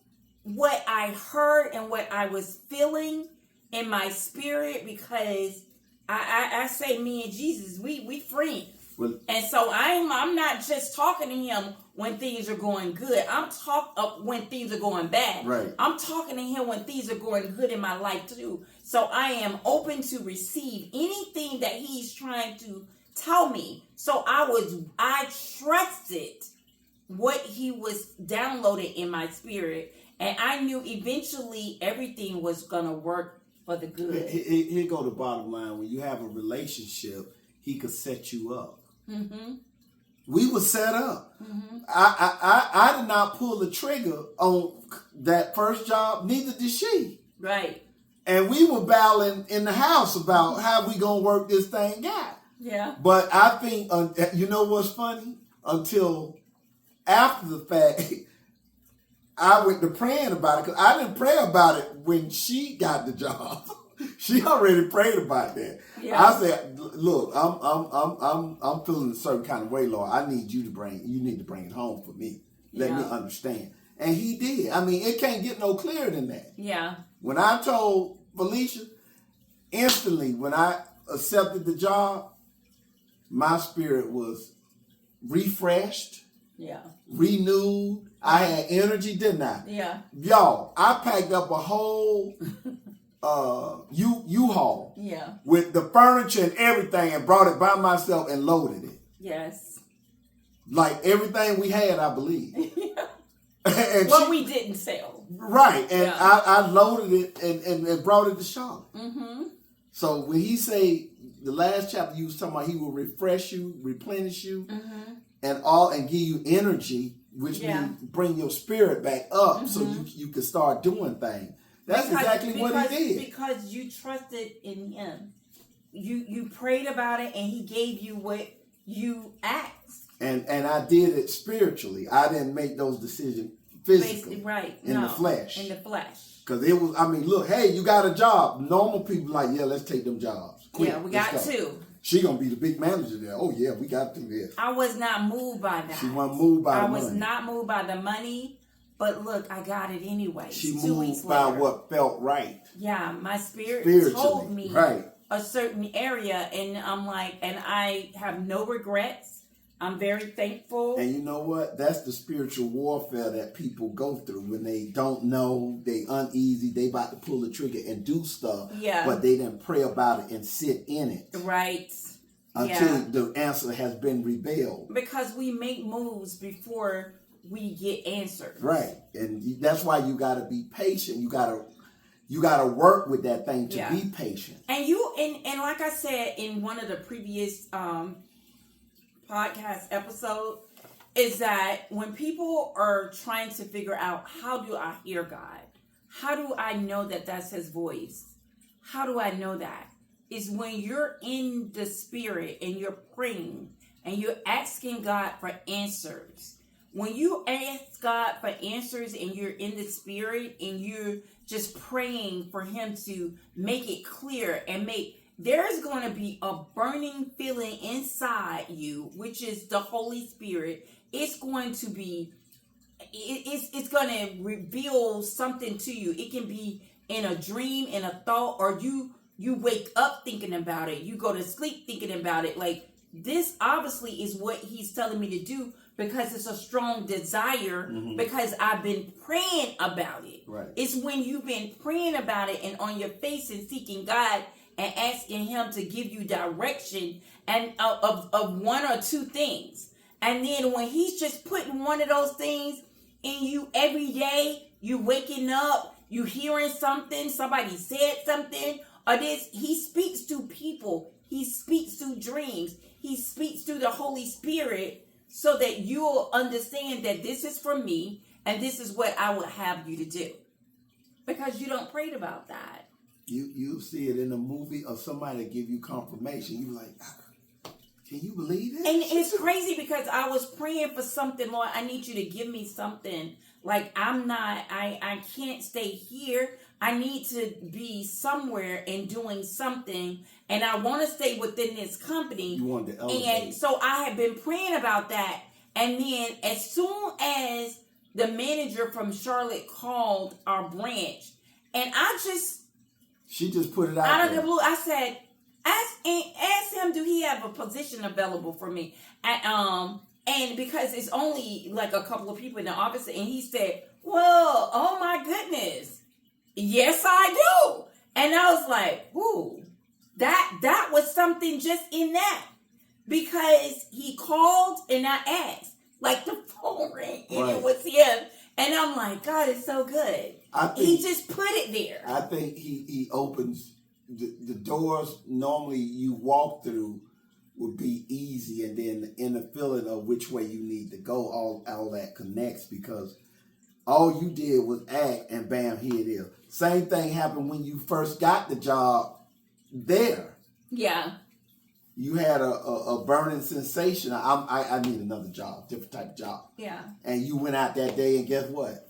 what I heard and what I was feeling in my spirit, because I say me and Jesus, we friends. Well, and so I'm not just talking to him when things are going good. I'm talking when things are going bad. Right. I'm talking to him when things are going good in my life too. So I am open to receive anything that he's trying to tell me. So I trusted what he was downloaded in my spirit, and I knew eventually everything was gonna work for the good. Here go the bottom line: when you have a relationship, he could set you up. Mm-hmm. We were set up. Mm-hmm. I did not pull the trigger on that first job. Neither did she. Right. And we were battling in the house about how we gonna work this thing out. Yeah. But I think you know what's funny? Until after the fact, I went to praying about it, because I didn't pray about it when she got the job. She already prayed about that. Yeah. I said, "Look, I'm feeling a certain kind of way, Lord. You need to bring it home for me. Let me understand." And he did. I mean, it can't get no clearer than that. Yeah. When I told Felicia, instantly when I accepted the job, my spirit was refreshed. Yeah. Renewed. I had energy, didn't I? Yeah. Y'all, I packed up a whole U-Haul. Yeah. With the furniture and everything, and brought it by myself and loaded it. Yes. Like everything we had, I believe. Yeah. And we didn't sell. Right. And yeah. I loaded it and brought it to Charlotte. Mm-hmm. So when he say, the last chapter you was talking about, he will refresh you, replenish you, and give you energy, which means bring your spirit back up, so you can start doing things. That's exactly what he did. Because you trusted in him. You prayed about it, and he gave you what you asked. And I did it spiritually. I didn't make those decisions physically. Right. In the flesh. In the flesh. Because it was, look, hey, you got a job. Normal people like, yeah, let's take them jobs. Quick, yeah, we got two. She gonna be the big manager there. Oh yeah, we got to do this. I was not moved by that. She wasn't moved by the money. I was not moved by the money, but look, I got it anyway. She moved by what felt right. Yeah, my spirit told me a certain area, and I'm like, and I have no regrets. I'm very thankful. And you know what? That's the spiritual warfare that people go through when they don't know, they uneasy, they about to pull the trigger and do stuff, but they didn't pray about it and sit in it. Right. Until the answer has been revealed. Because we make moves before we get answers. Right. And that's why you got to be patient. You got to work with that thing to be patient. And and like I said in one of the previous podcast episode, is that when people are trying to figure out, how do I hear God? How do I know that that's his voice? How do I know that? Is when you're in the spirit and you're praying and you're asking God for answers. When you ask God for answers and you're in the spirit and you're just praying for him to make it clear and there's going to be a burning feeling inside you, which is the Holy Spirit. It's going to be, it's going to reveal something to you. It can be in a dream, in a thought, or you wake up thinking about it. You go to sleep thinking about it. Like, this obviously is what he's telling me to do, because it's a strong desire, because I've been praying about it. Right. It's when you've been praying about it and on your face and seeking God and asking him to give you direction and of one or two things. And then when he's just putting one of those things in you every day, you waking up, you hearing something, somebody said something, or this, he speaks to people, he speaks to dreams, he speaks to the Holy Spirit, so that you'll understand that this is for me and this is what I would have you to do. Because you don't pray about that. You see it in a movie or somebody give you confirmation. You like, can you believe it? And it's crazy because I was praying for something, Lord, I need you to give me something. Like, I can't stay here. I need to be somewhere and doing something. And I want to stay within this company. You want to elevate. And so I had been praying about that. And then as soon as the manager from Charlotte called our branch, and she just put it out of the blue, I said, ask him, do he have a position available for me? And because it's only like a couple of people in the office, and he said, well, oh my goodness, yes I do. And I was like, ooh, that was something just in that, because he called and I asked, like the phone rang and it was him, and I'm like, God is so good. He just put it there. I think he opens the doors normally you walk through would be easy, and then in the feeling of which way you need to go, all that connects, because all you did was act and bam, here it is. Same thing happened when you first got the job there. Yeah. You had a burning sensation. I need another job, different type of job. Yeah. And you went out that day, and guess what?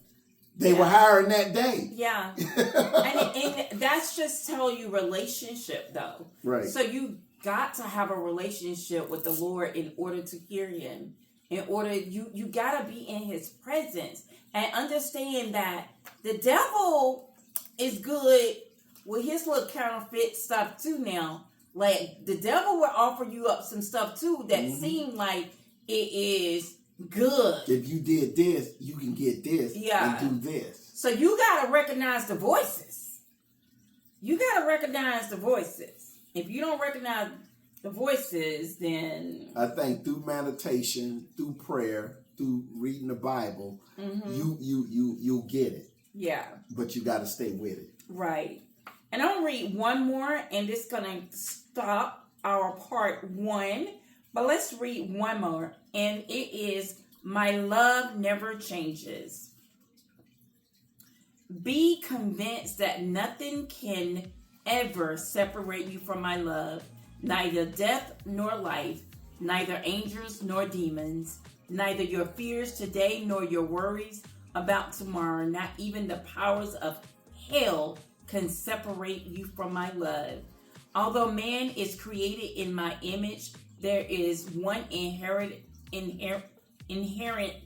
They were hiring that day. Yeah. and that's just tell you relationship, though. Right. So you got to have a relationship with the Lord in order to hear him. In order, you got to be in his presence and understand that the devil is good with his little counterfeit stuff too now. Like, the devil will offer you up some stuff too that seem like it is good. If you did this, you can get this and do this. So you got to recognize the voices. You got to recognize the voices. If you don't recognize the voices, then I think through meditation, through prayer, through reading the Bible, you'll get it. Yeah. But you got to stay with it. Right. And I'm gonna read one more, and this is gonna stop our part 1. But let's read one more, and it is, my love never changes. Be convinced that nothing can ever separate you from my love. Neither death nor life, neither angels nor demons, neither your fears today nor your worries about tomorrow, not even the powers of hell can separate you from my love. Although man is created in my image, there is one inherent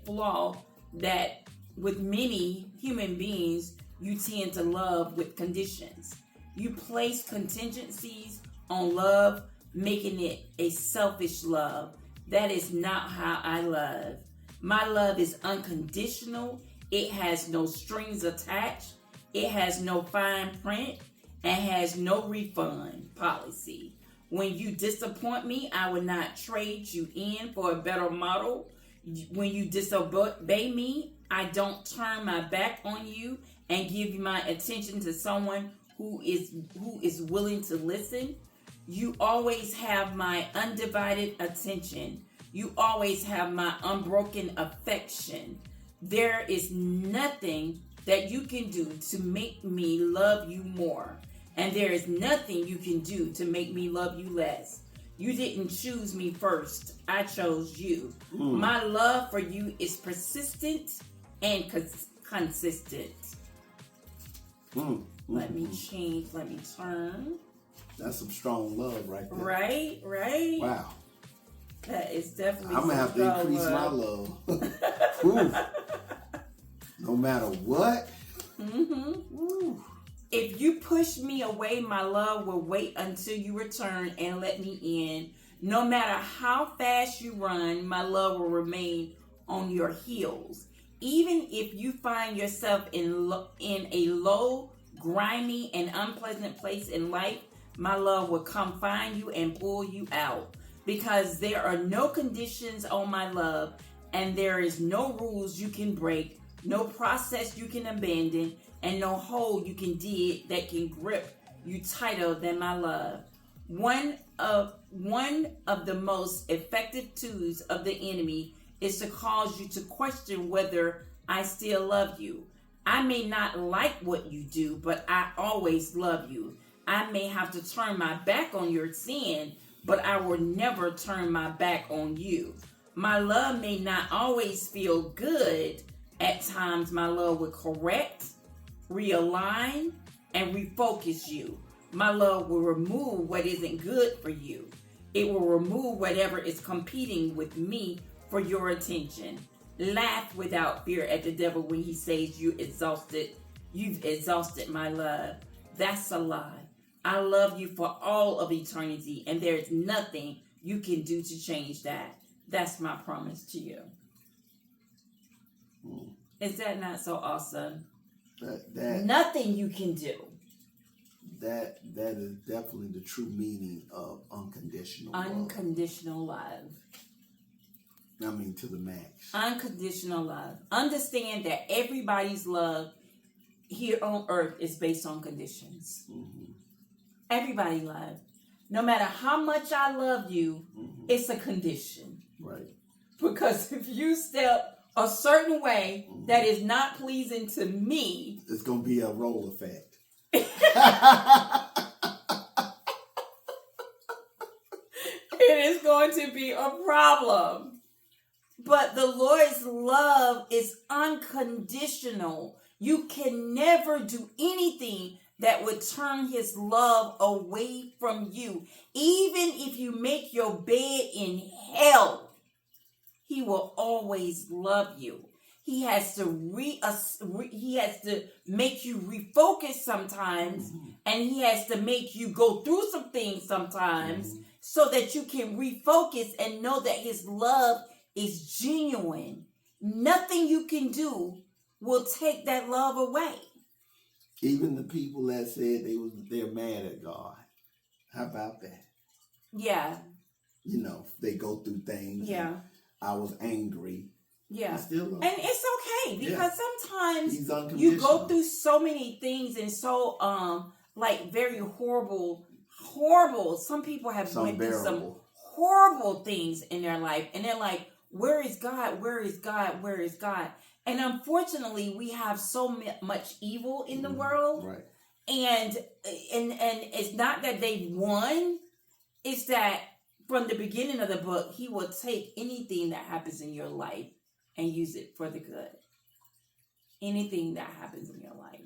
flaw that with many human beings you tend to love with conditions. You place contingencies on love, making it a selfish love. That is not how I love. My love is unconditional. It has no strings attached. It has no fine print and has no refund policy. When you disappoint me, I will not trade you in for a better model. When you disobey me, I don't turn my back on you and give you my attention to someone who is willing to listen. You always have my undivided attention. You always have my unbroken affection. There is nothing that you can do to make me love you more. And there is nothing you can do to make me love you less. You didn't choose me first. I chose you. My love for you is persistent and consistent. Let me change. Let me turn. That's some strong love right there. Right. Wow. That is definitely. I'm gonna have to increase my love. No matter what. If you push me away, my love will wait until you return and let me in. No matter how fast you run, my love will remain on your heels. Even if you find yourself in a low, grimy, and unpleasant place in life, my love will come find you and pull you out. Because there are no conditions on my love, and there is no rules you can break, no process you can abandon, and no hole you can dig that can grip you tighter than my love. One of the most effective tools of the enemy is to cause you to question whether I still love you. I may not like what you do, but I always love you. I may have to turn my back on your sin, but I will never turn my back on you. My love may not always feel good. At times, my love will correct, realign, and refocus you. My love will remove what isn't good for you. It will remove whatever is competing with me for your attention. Laugh without fear at the devil when he says you've exhausted my love. That's a lie. I love you for all of eternity, and there is nothing you can do to change that. That's my promise to you. Is that not so awesome? Nothing you can do. That is definitely the true meaning of unconditional love. Unconditional love. I mean, to the max. Unconditional love. Understand that everybody's love here on earth is based on conditions. Everybody love. No matter how much I love you, it's a condition. Right. Because if you step a certain way that is not pleasing to me, it's going to be a role effect. It is going to be a problem. But the Lord's love is unconditional. You can never do anything that would turn his love away from you. Even if you make your bed in hell, he will always love you. He has to make you refocus sometimes, and he has to make you go through some things sometimes so that you can refocus and know that his love is genuine. Nothing you can do will take that love away. Even the people that said they're mad at God. How about that? Yeah. You know, they go through things. Yeah. I was angry. Yeah. Still love and it's okay because sometimes you go through so many things and so like very horrible. Some people have went through some horrible things in their life, and they're like, where is God? Where is God? Where is God? And unfortunately, we have so much evil in the world. Right. And it's not that they won. It's that from the beginning of the book, he will take anything that happens in your life and use it for the good. Anything that happens in your life.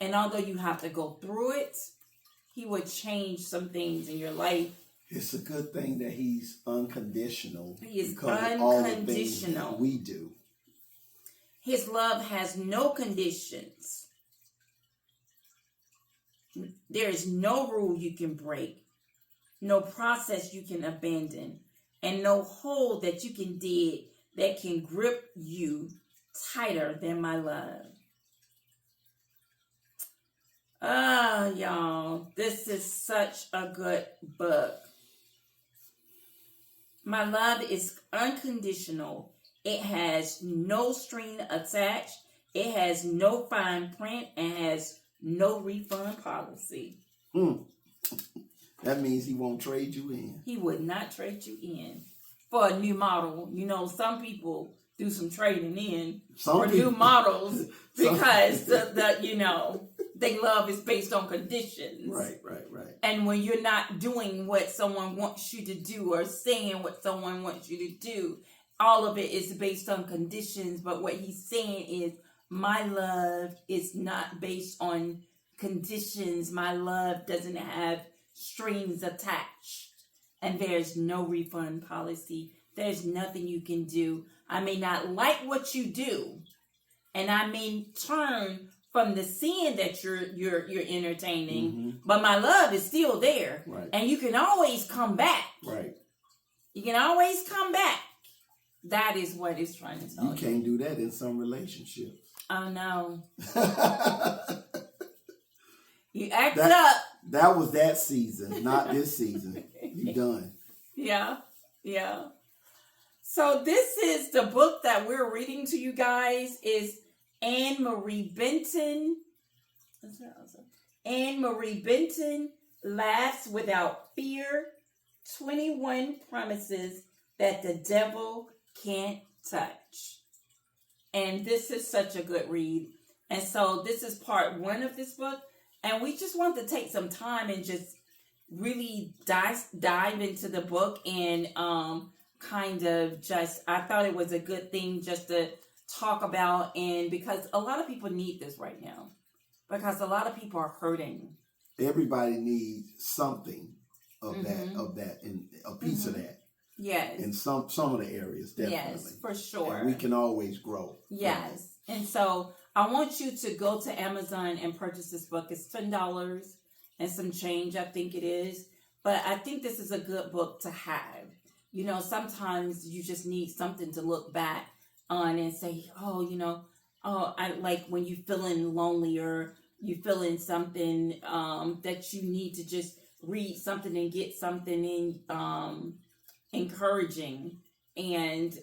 And although you have to go through it, he will change some things in your life. It's a good thing that he's unconditional. He is because unconditional. Of all the things that we do. His love has no conditions. There is no rule you can break, no process you can abandon, and no hole that you can dig that can grip you tighter than my love. Y'all, this is such a good book. My love is unconditional. It has no string attached. It has no fine print and has no refund policy. That means he won't trade you in. He would not trade you in for a new model. You know, some people do some trading in for new models because the you know, they love is based on conditions. Right. And when you're not doing what someone wants you to do or saying what someone wants you to do, all of it is based on conditions. But what he's saying is, my love is not based on conditions. My love doesn't have strings attached. And there's no refund policy. There's nothing you can do. I may not like what you do, and I may turn from the sin that you're entertaining, but my love is still there. Right. And you can always come back. Right. You can always come back. That is what it's trying to tell you. You can't do that in some relationships. Oh, no. You act up. That was that season, not this season. You done. Yeah. So this is the book that we're reading to you guys. Is Ann Maria Benton. Ann Maria Benton Laughs Without Fear. 21 Promises That the Devil Can't Touch. And this is such a good read. And so this is part 1 of this book. And we just want to take some time and just really dive into the book and kind of just, I thought it was a good thing just to talk about, and because a lot of people need this right now, because a lot of people are hurting. Everybody needs something of that, and a piece of that. Yes. In some of the areas, definitely. Yes, for sure. And we can always grow. Yes. And so I want you to go to Amazon and purchase this book. It's $10 and some change, I think it is. But I think this is a good book to have. You know, sometimes you just need something to look back on and say, I like when you're feeling lonely or you feeling something that you need to just read something and get something in encouraging, and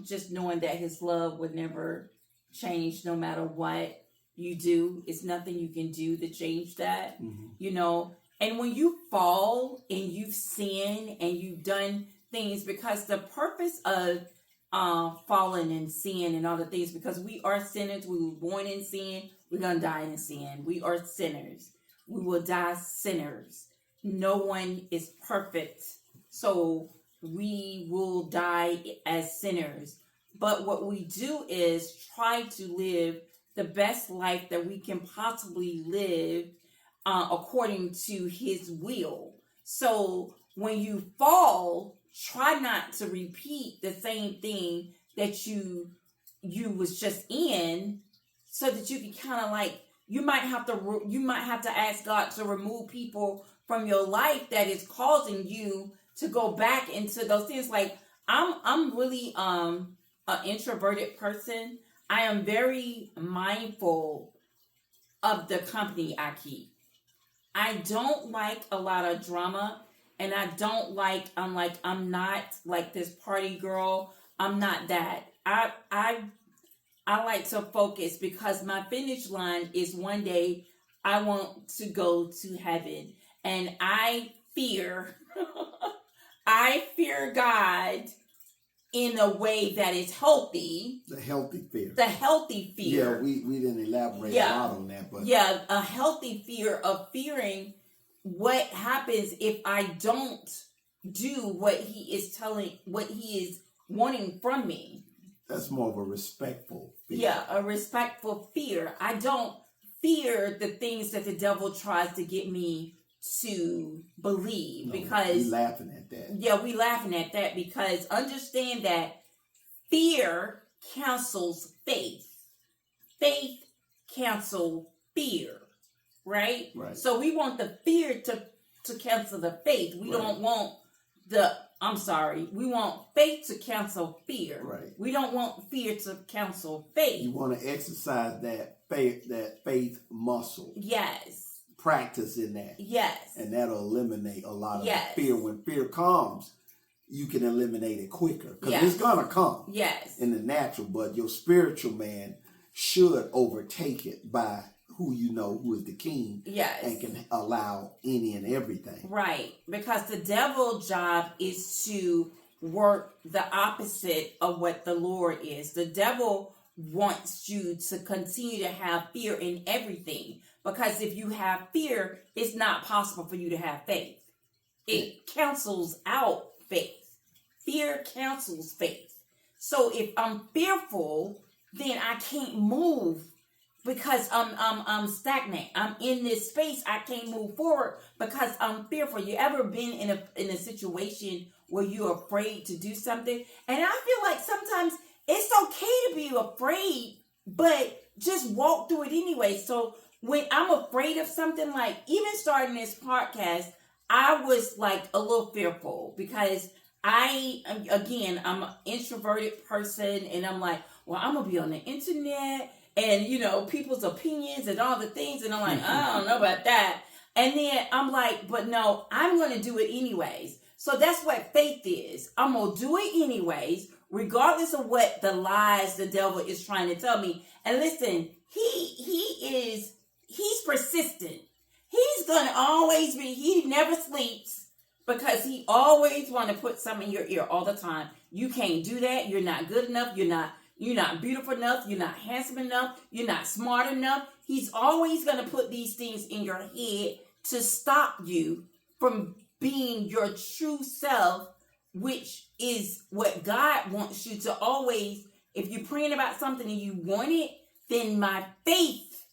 just knowing that his love would never change no matter what you do. It's nothing you can do to change that, you know. And when you fall and you've sinned and you've done things, because the purpose of falling in sin and all the things, because we are sinners, we were born in sin, we're going to die in sin. We are sinners. We will die sinners. No one is perfect. So we will die as sinners. But what we do is try to live the best life that we can possibly live according to his will. So when you fall, try not to repeat the same thing that you was just in, so that you can kind of like, you might have to ask God to remove people from your life that is causing you to go back into those things. Like I'm really an introverted person. I am very mindful of the company I keep. I don't like a lot of drama, and I don't like, I'm not like this party girl. I'm not that. I like to focus, because my finish line is one day I want to go to heaven. And I fear, I fear God in a way that is healthy. The healthy fear. The healthy fear. Yeah, we didn't elaborate a lot on that, but yeah, a healthy fear of fearing what happens if I don't do what he is wanting from me. That's more of a respectful fear. Yeah, a respectful fear. I don't fear the things that the devil tries to get me to believe, because we laughing at that. Yeah, we laughing at that, because understand that fear cancels faith. Faith cancels fear. Right? So we want the fear to cancel the faith. We don't want we want faith to cancel fear. Right. We don't want fear to cancel faith. You want to exercise that faith muscle. Yes. Practice in that. Yes. And that'll eliminate a lot of the fear. When fear comes, you can eliminate it quicker. Because Yes. it's going to come Yes. in the natural, but your spiritual man should overtake it by who you know who is the king. Yes. And can allow any and everything. Right. Because the devil's job is to work the opposite of what the Lord is. The devil wants you to continue to have fear in everything. Because if you have fear, it's not possible for you to have faith. It cancels out faith. Fear cancels faith. So if I'm fearful, then I can't move because I'm stagnant. I'm in this space. I can't move forward because I'm fearful. You ever been in a situation where you're afraid to do something? And I feel like sometimes it's okay to be afraid, but just walk through it anyway. So when I'm afraid of something, like even starting this podcast, I was like a little fearful because I'm an introverted person, and I'm like, well, I'm gonna be on the internet and people's opinions and all the things, and I'm like, I don't know about that. And then I'm like, but no, I'm gonna do it anyways. So that's what faith is. I'm gonna do it anyways, regardless of what the lies the devil is trying to tell me. And listen, he's persistent. He's gonna always be. He never sleeps. Because he always want to put something in your ear all the time. You can't do that. You're not good enough. You're not beautiful enough. You're not handsome enough. You're not smart enough. He's always going to put these things in your head to stop you from being your true self, which is what God wants you to always. If you're praying about something and you want it, then by faith,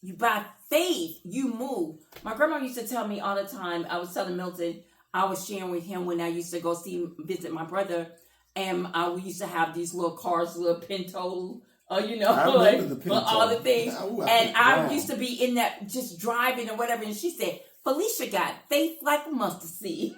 you move. My grandma used to tell me all the time. I was telling Milton, I was sharing with him when I used to go visit my brother, and we used to have these little cars, little Pinto, I remember the Pinto. all the things. And I used to be in that, just driving or whatever. And she said, Felicia got faith like a mustard seed.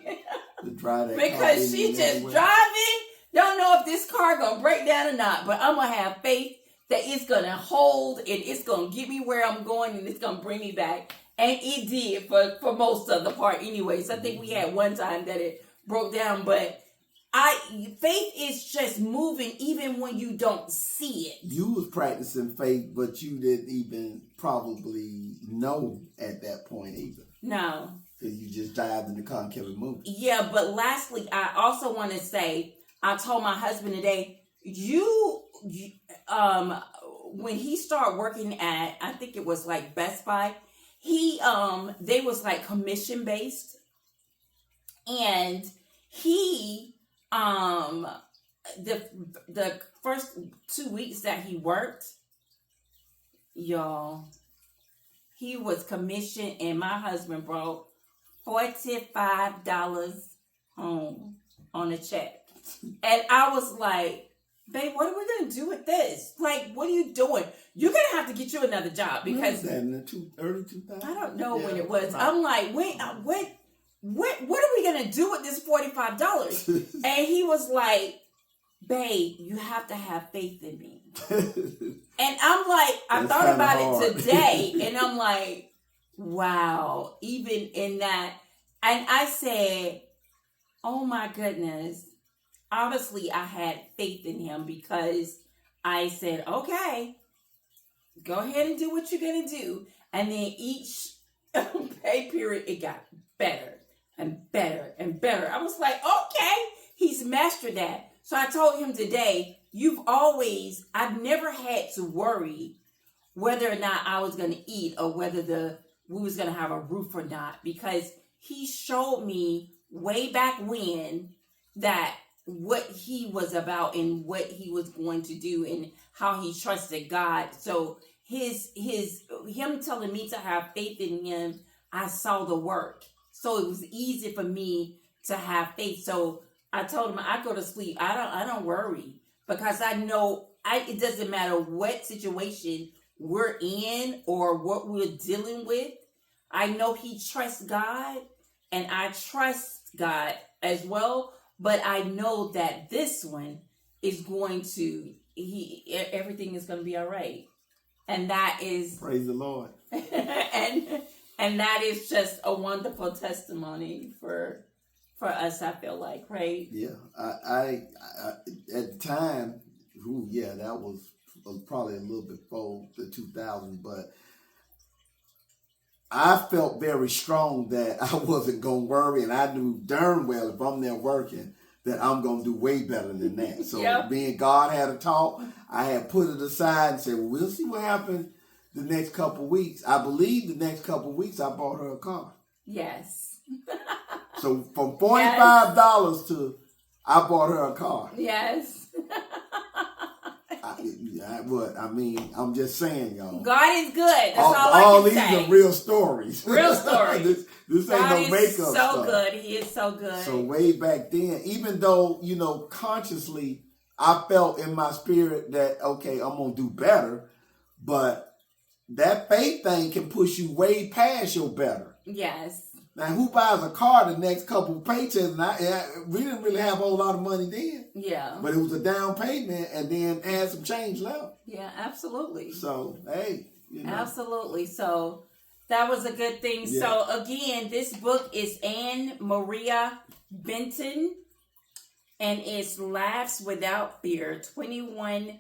To drive that because she just driving, don't know if this car gonna break down or not, but I'm gonna have faith that it's gonna hold and it's gonna get me where I'm going and it's gonna bring me back. And it did for most of the part anyways. I think we had one time that it broke down, but faith is just moving even when you don't see it. You was practicing faith, but you didn't even probably know at that point either. No. Because you just dived in the car and kept it moving. Yeah, but lastly, I also want to say, I told my husband today, when he started working at, I think it was like Best Buy, they was like commission based, and he, the first 2 weeks that he worked, y'all, he was commissioned, and my husband brought $45 home on a check, and I was like, babe, what are we going to do with this? Like, what are you doing? You're going to have to get you another job because... When was that, in the early 2000s? I don't know when it was. Right. I'm like, wait, what are we going to do with this $45? And he was like, babe, you have to have faith in me. And I'm like, I thought about it today, and I'm like, wow, even in that. And I said, oh my goodness. Obviously, I had faith in him because I said, okay, go ahead and do what you're going to do. And then each pay period, it got better and better and better. I was like, okay, he's mastered that. So I told him today, I've never had to worry whether or not I was going to eat or whether we was going to have a roof or not, because he showed me way back when that what he was about and what he was going to do and how he trusted God. So him telling me to have faith in him, I saw the work. So it was easy for me to have faith. So I told him, I go to sleep. I don't worry, because I know it doesn't matter what situation we're in or what we're dealing with. I know he trusts God, and I trust God as well. But I know that this one is going to, everything is going to be all right. And that is... Praise the Lord. and that is just a wonderful testimony for for us, I feel like, right? Yeah, I at the time, that was probably a little before the 2000s, but I felt very strong that I wasn't going to worry, and I knew darn well if I'm there working that I'm going to do way better than that. So me and God had a talk. I had put it aside and said, well, we'll see what happens the next couple of weeks. I believe the next couple of weeks I bought her a car. Yes. So from $45 to I bought her a car. Yes. I'm just saying, y'all. God is good. That's all I all can these say. are real stories. Real stories. this God ain't no makeup so stuff. good. He is so good. So way back then, even though, consciously I felt in my spirit that, okay, I'm going to do better, but that faith thing can push you way past your better. Yes. Now, who buys a car the next couple of paychecks? And we didn't really have a whole lot of money then. Yeah. But it was a down payment and then had some change left. Yeah, absolutely. So, hey. Absolutely. So, that was a good thing. Yeah. So, again, this book is Ann Maria Benton. And it's Laughs Without Fear. 21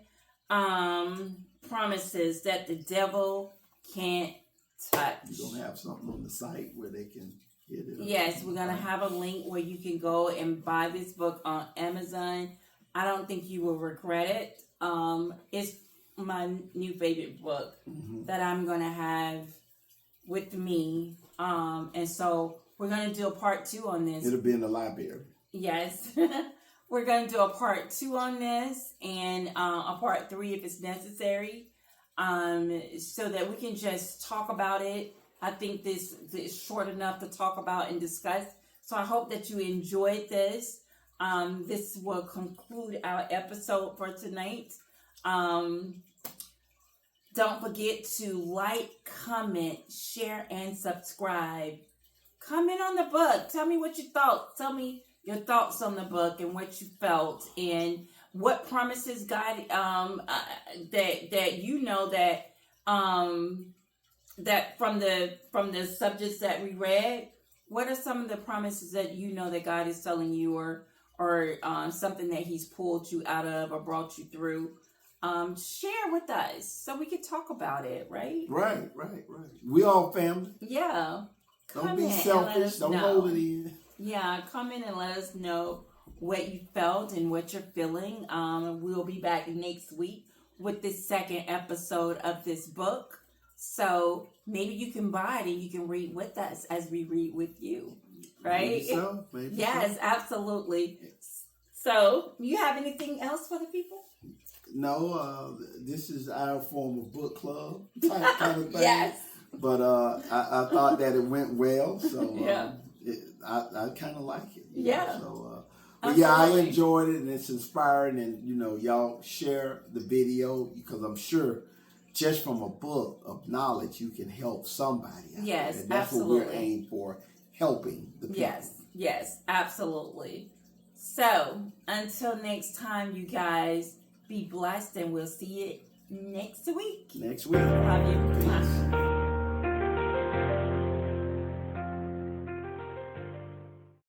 promises that the devil can't touch. You're going to have something on the site where they can get it. Yes, we're going to have a link where you can go and buy this book on Amazon. I don't think you will regret it. It's my new favorite book that I'm going to have with me. And so we're going to do a part 2 on this. It'll be in the library. Yes. We're going to do a part 2 on this and a part 3 if it's necessary. So that we can just talk about it. I think this is short enough to talk about and discuss. So I hope that you enjoyed this. This will conclude our episode for tonight. Don't forget to like, comment, share, and subscribe. Comment on the book. Tell me what you thought. Tell me your thoughts on the book and what you felt and what promises God that you know that from the subjects that we read, what are some of the promises that you know that God is telling you or something that He's pulled you out of or brought you through? Share with us so we can talk about it, right? Right. We all family. Yeah. Don't be selfish. Don't hold it in. Yeah, come in and let us know what you felt and what you're feeling. We'll be back next week with the second episode of this book. So maybe you can buy it and you can read with us as we read with you. Right? Maybe yes, absolutely. So, you have anything else for the people? No, this is our form of book club type kind of thing. Yes. But I thought that it went well. So yeah. I kind of like it. Yeah. So, but yeah, I enjoyed it and it's inspiring. And, y'all share the video because I'm sure just from a book of knowledge, you can help somebody. Yes, and that's absolutely. what we're aimed for, helping the people. Yes, absolutely. So, until next time, you guys, be blessed and we'll see you next week. Next week. Love you. Peace.